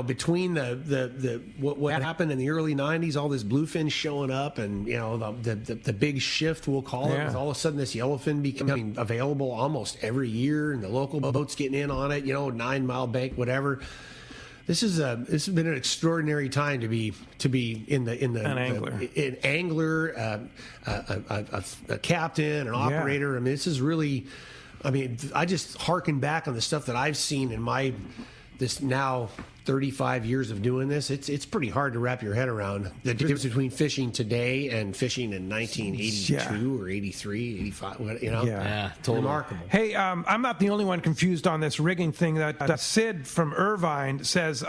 between the what happened in the early 90s, all this bluefin showing up, and the big shift, we'll call it, with all of a sudden this yellowfin becoming available almost every year, and the local boats getting in on it, 9 Mile Bank, whatever. This has been an extraordinary time to be an angler, a captain, an operator. I mean, this is really. I mean, I just harken back on the stuff that I've seen in this now 35 years of doing this. It's pretty hard to wrap your head around the difference between fishing today and fishing in 1982 or 83, 85. Yeah, totally remarkable. Hey, I'm not the only one confused on this rigging thing. That Sid from Irvine says,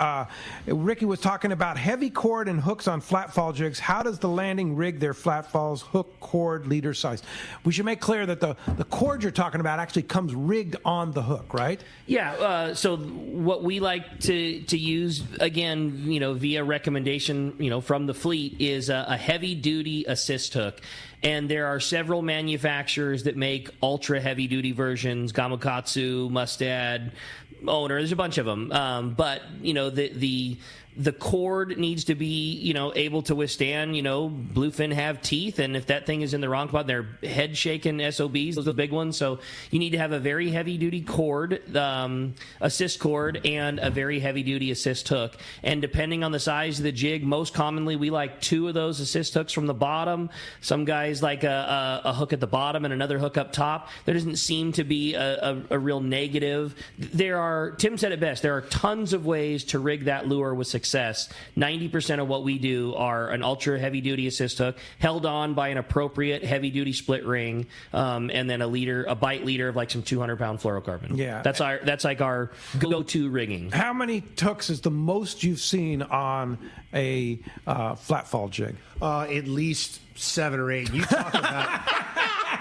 Ricky was talking about heavy cord and hooks on flatfall jigs. How does the landing rig their flatfalls, hook, cord, leader size? We should make clear that the cord you're talking about actually comes rigged on the hook, right? Yeah. So what we like to use, again, via recommendation, from the fleet, is a heavy-duty assist hook. And there are several manufacturers that make ultra heavy-duty versions: Gamakatsu, Mustad, Owner. There's a bunch of them. But the cord needs to be, able to withstand, bluefin have teeth, and if that thing is in the wrong spot, they're head-shaking SOBs, those are the big ones. So you need to have a very heavy-duty cord, assist cord, and a very heavy-duty assist hook. And depending on the size of the jig, most commonly we like 2 of those assist hooks from the bottom. Some guys like a hook at the bottom and another hook up top. There doesn't seem to be a real negative. Tim said it best, there are tons of ways to rig that lure with success. 90% of what we do are an ultra heavy duty assist hook held on by an appropriate heavy duty split ring, and then a bite leader of like some 200-pound fluorocarbon. Yeah, that's like our go-to rigging. How many hooks is the most you've seen on a flatfall jig? At least 7 or 8. You talk about.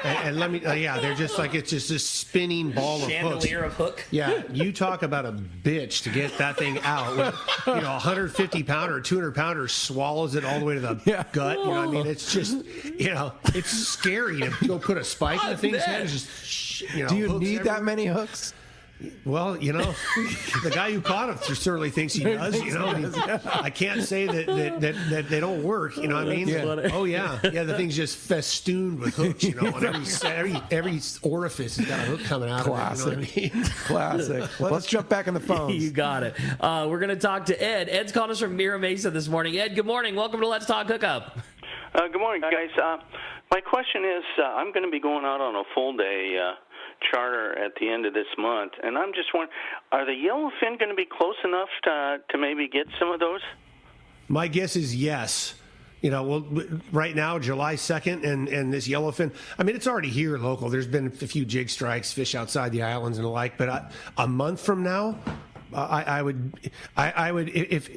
And let me, they're just like, it's just this spinning ball of hooks. Chandelier of hook. Yeah, you talk about a bitch to get that thing out. When, 150-pounder or 200-pounder swallows it all the way to the gut. I mean, it's just, it's scary to go put a spike in the thing's head. It's just, do you need that many hooks? Well, the guy who caught him certainly thinks he does. I can't say that they don't work. You know what I mean? Yeah. Oh yeah, the thing's just festooned with hooks. And every orifice has got a hook coming out. Classic. Of it, you know what I mean? Classic. Let's jump back in the phones. You got it. We're going to talk to Ed. Ed's calling us from Mira Mesa this morning. Ed, good morning. Welcome to Let's Talk Hookup. Good morning, guys. My question is, I'm going to be going out on a full day charter at the end of this month, and I'm just wondering, are the yellowfin going to be close enough to maybe get some of those? My guess is yes. Right now, July 2nd, and this yellowfin, I mean, it's already here local. There's been a few jig strikes, fish outside the islands and the like, but a month from now, I would if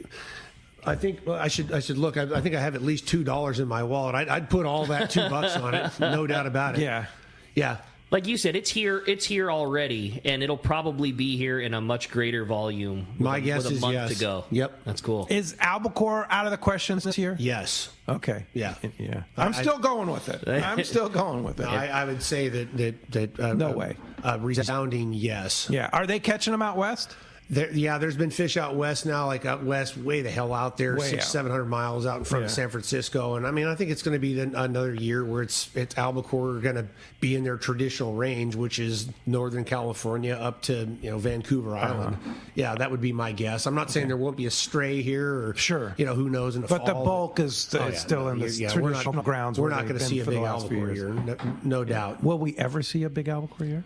I think I should look. I think I have at least $2 in my wallet. I'd put all that $2 on it, no doubt about it. Yeah. Yeah. Like you said, it's here already, and it'll probably be here in a much greater volume. My guess with a is month yes. to go. Yep, that's cool. Is albacore out of the question this year? Yes. Okay. Yeah. Yeah. I'm still going with it. I'm still going with it. I would say that no way. Resounding yes. Yeah. Are they catching them out west? There's been fish out west now, like out west, way the hell out there, Way 700 miles out in front of San Francisco. And I mean, I think it's going to be another year where it's albacore are going to be in their traditional range, which is Northern California up to Vancouver Island. Yeah, that would be my guess. I'm not saying there won't be a stray here, or who knows in the fall. But the bulk is still in the traditional grounds. We're not going to see a big albacore here, no doubt. Will we ever see a big albacore here?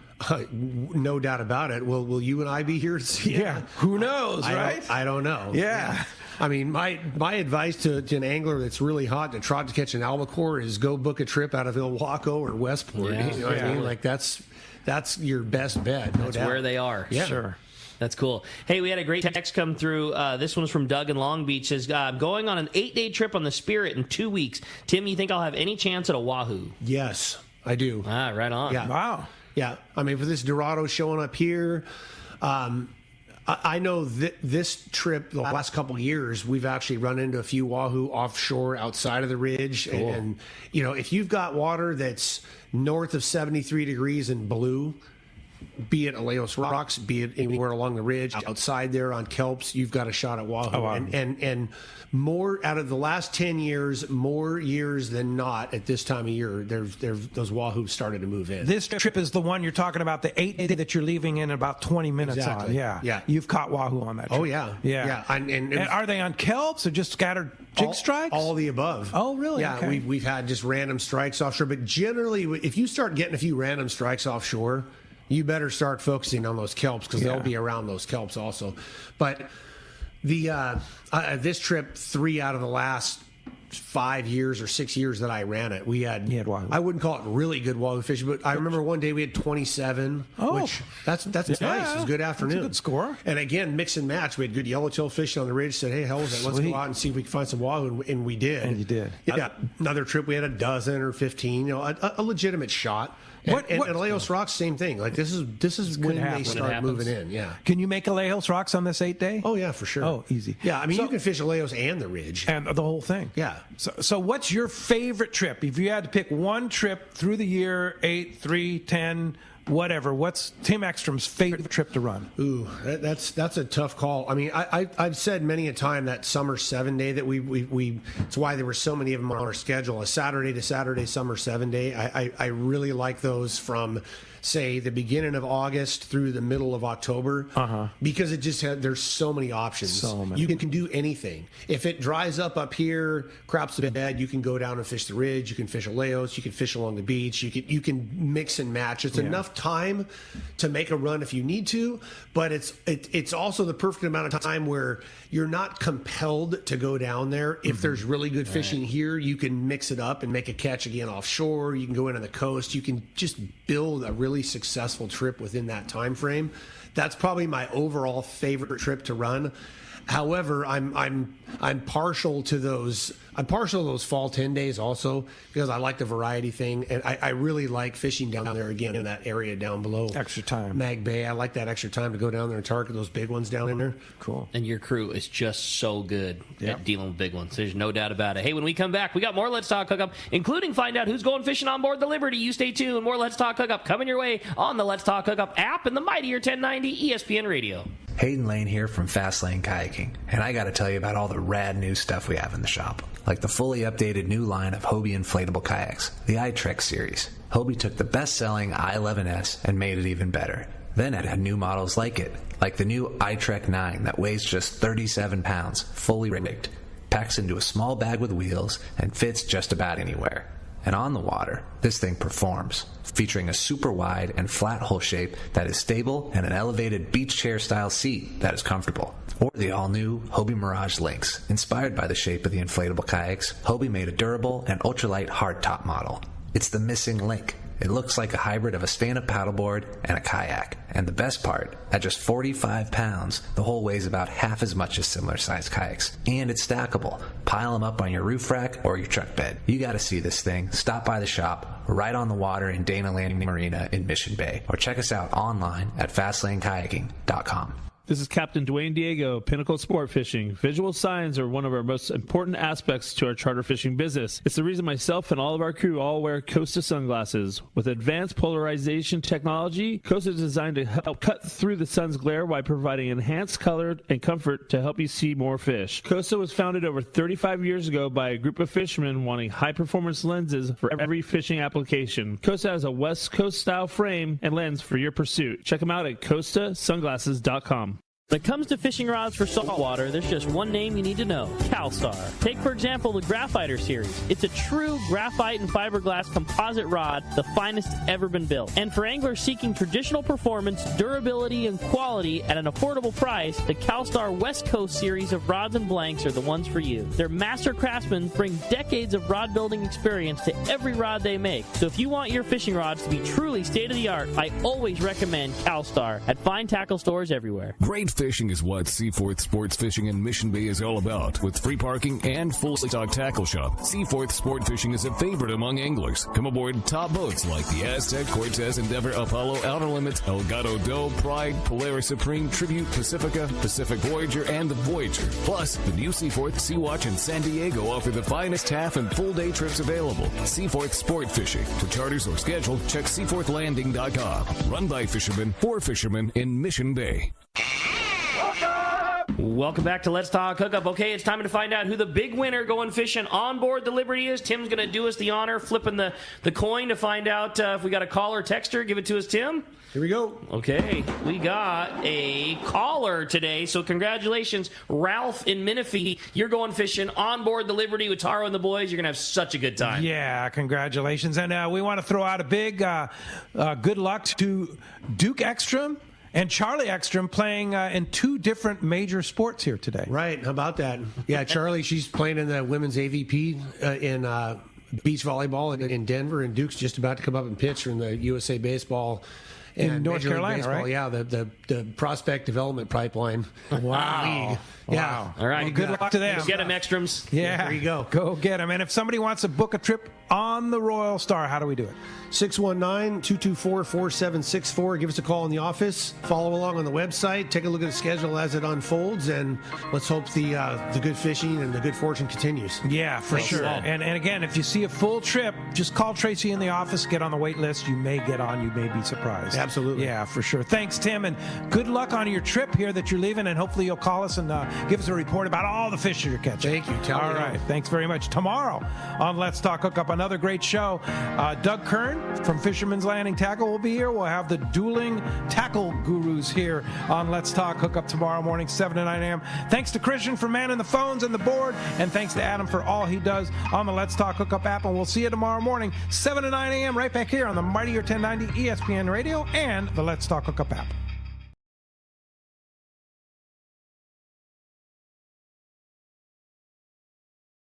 No doubt about it. Will you and I be here to see it? Yeah. Who knows, right? I don't know. Yeah. I mean, my advice to an angler that's really hot to try to catch an albacore is go book a trip out of Ilwaco or Westport. Yeah. You know what I mean? Like that's your best bet. No That's doubt. where they are. Yeah. Sure. That's cool. Hey, we had a great text come through. This one's from Doug in Long Beach. Says, going on an 8-day trip on the Spirit in 2 weeks. Tim, you think I'll have any chance at a wahoo? Yes, I do. Right on. Yeah. Wow. Yeah. I mean, for this Dorado showing up here, I know that this trip, the last couple of years, we've actually run into a few wahoo offshore outside of the ridge. Cool. And, if you've got water that's north of 73 degrees in blue, be it Aleos Rocks, be it anywhere along the ridge, outside there on kelps, you've got a shot at wahoo. Oh, wow. And more out of the last 10 years, more years than not at this time of year, those wahoo started to move in. This trip is the one you're talking about, the 8-day that you're leaving in about 20 minutes Exactly. on. Yeah. You've caught wahoo on that trip. Oh, yeah. Yeah. And are they on kelps or just scattered jig strikes? All the above. Oh, really? Yeah, Okay. we've had just random strikes offshore. But generally, if you start getting a few random strikes offshore, you better start focusing on those kelps because they'll be around those kelps also. But this trip, 3 out of the last 5 years or 6 years that I ran it, we had wahoo. I wouldn't call it really good wahoo fishing, but I remember one day we had 27, which that's nice. It was a good afternoon. That's a good score. And again, mix and match. We had good yellowtail fishing on the ridge. Said, hey, hell, let's go out and see if we can find some wahoo, and we did. And you did. Yeah. Another trip, we had a dozen or 15. A legitimate shot. And Aleos Rocks, same thing. Like this is when they start moving in. Yeah. Can you make Aleos Rocks on this 8-day? Oh yeah, for sure. Oh, easy. Yeah, I mean you can fish Aleos and the ridge and the whole thing. Yeah. So what's your favorite trip? If you had to pick one trip through the year, 8, 3, 10, whatever, what's Tim Ekstrom's favorite trip to run? Ooh, that's a tough call. I mean, I've said many a time that summer 7-day that we it's why there were so many of them on our schedule. A Saturday to Saturday summer 7-day. I really like those from, say, the beginning of August through the middle of October, because it just there's so many options. You can do anything. If it dries up here, craps the bed, you can go down and fish the ridge. You can fish Aleos. You can fish along the beach. You can mix and match. It's enough time to make a run if you need to, but it's also the perfect amount of time where you're not compelled to go down there. If there's really good fishing here, you can mix it up and make a catch again offshore. You can go in on the coast. You can just build a really successful trip within that time frame. That's probably my overall favorite trip to run. However, I'm partial to those. I'm partial to those fall 10 days also because I like the variety thing, and I really like fishing down there again in that area down below. Extra time. Mag Bay. I like that extra time to go down there and target those big ones down in there. Cool. And your crew is just so good at dealing with big ones. There's no doubt about it. Hey, when we come back, we got more Let's Talk Hookup, including find out who's going fishing on board the Liberty. You stay tuned. More Let's Talk Hookup coming your way on the Let's Talk Hookup app and the mightier 1090 ESPN Radio. Hayden Lane here from Fast Lane Kayaking, and I got to tell you about all the rad new stuff we have in the shop, like the fully updated new line of Hobie inflatable kayaks, the iTrek series. Hobie took the best-selling i11S and made it even better. Then it had new models like it, like the new iTrek 9 that weighs just 37 pounds, fully rigged, packs into a small bag with wheels, and fits just about anywhere. And on the water, this thing performs, featuring a super wide and flat hull shape that is stable and an elevated beach chair style seat that is comfortable. Or the all-new Hobie Mirage Lynx. Inspired by the shape of the inflatable kayaks, Hobie made a durable and ultralight hardtop model. It's the missing link. It looks like a hybrid of a stand-up paddleboard and a kayak. And the best part, at just 45 pounds, the hull weighs about half as much as similar-sized kayaks. And it's stackable. Pile them up on your roof rack or your truck bed. You gotta see this thing. Stop by the shop, right on the water in Dana Landing Marina in Mission Bay. Or check us out online at fastlanekayaking.com. This is Captain Dwayne Diego, Pinnacle Sport Fishing. Visual signs are one of our most important aspects to our charter fishing business. It's the reason myself and all of our crew all wear Costa sunglasses. With advanced polarization technology, Costa is designed to help cut through the sun's glare while providing enhanced color and comfort to help you see more fish. Costa was founded over 35 years ago by a group of fishermen wanting high-performance lenses for every fishing application. Costa has a West Coast-style frame and lens for your pursuit. Check them out at CostaSunglasses.com. When it comes to fishing rods for saltwater, there's just one name you need to know, CalStar. Take, for example, the Graphiter series. It's a true graphite and fiberglass composite rod, the finest ever been built. And for anglers seeking traditional performance, durability, and quality at an affordable price, the CalStar West Coast series of rods and blanks are the ones for you. Their master craftsmen bring decades of rod building experience to every rod they make. So if you want your fishing rods to be truly state-of-the-art, I always recommend CalStar at fine tackle stores everywhere. Great fishing is what Seaforth Sports Fishing in Mission Bay is all about. With free parking and full stock tackle shop, Seaforth Sport Fishing is a favorite among anglers. Come aboard top boats like the Aztec, Cortez, Endeavor, Apollo, Outer Limits, Elgato Doe, Pride, Polaris Supreme, Tribute, Pacifica, Pacific Voyager, and the Voyager. Plus, the new Seaforth, Sea-Watch, and San Diego offer the finest half and full day trips available. Seaforth Sport Fishing. For charters or schedule, check seaforthlanding.com. Run by fishermen, for fishermen in Mission Bay. Welcome back to Let's Talk Hookup. Okay, it's time to find out who the big winner going fishing on board the Liberty is. Tim's going to do us the honor, flipping the coin to find out if we got a caller or texter. Give it to us, Tim. Here we go. Okay, we got a caller today, so congratulations, Ralph in Menifee. You're going fishing on board the Liberty with Taro and the boys. You're going to have such a good time. Yeah, congratulations. And we want to throw out a big good luck to Duke Ekstrom and Charlie Ekstrom playing in two different major sports here today. Right. How about that? Yeah, Charlie, she's playing in the women's AVP in beach volleyball in Denver, and Duke's just about to come up and pitch in the USA Baseball. In North Carolina, baseball, right? Yeah, the prospect development pipeline. Wow. League. Yeah. All right. Well, good luck to them. Go get them, Ekstroms. Yeah. There you go. Go get them. And if somebody wants to book a trip on the Royal Star, how do we do it? 619-224-4764. Give us a call in the office. Follow along on the website. Take a look at the schedule as it unfolds, and let's hope the good fishing and the good fortune continues. Yeah, for sure. And again, if you see a full trip, just call Tracy in the office. Get on the wait list. You may get on. You may be surprised. Absolutely. Yeah, for sure. Thanks, Tim, and good luck on your trip here that you're leaving, and hopefully you'll call us and give us a report about all the fish you're catching. Thank you. All right. Thanks very much. Tomorrow on Let's Talk Hookup, another great show. Doug Kern from Fisherman's Landing Tackle will be here. We'll have the dueling tackle gurus here on Let's Talk Hookup tomorrow morning, 7 to 9 a.m. Thanks to Christian for manning the phones and the board, and thanks to Adam for all he does on the Let's Talk Hookup app. And we'll see you tomorrow morning, 7 to 9 a.m. right back here on the Mightier 1090 ESPN Radio and the Let's Talk Hookup app.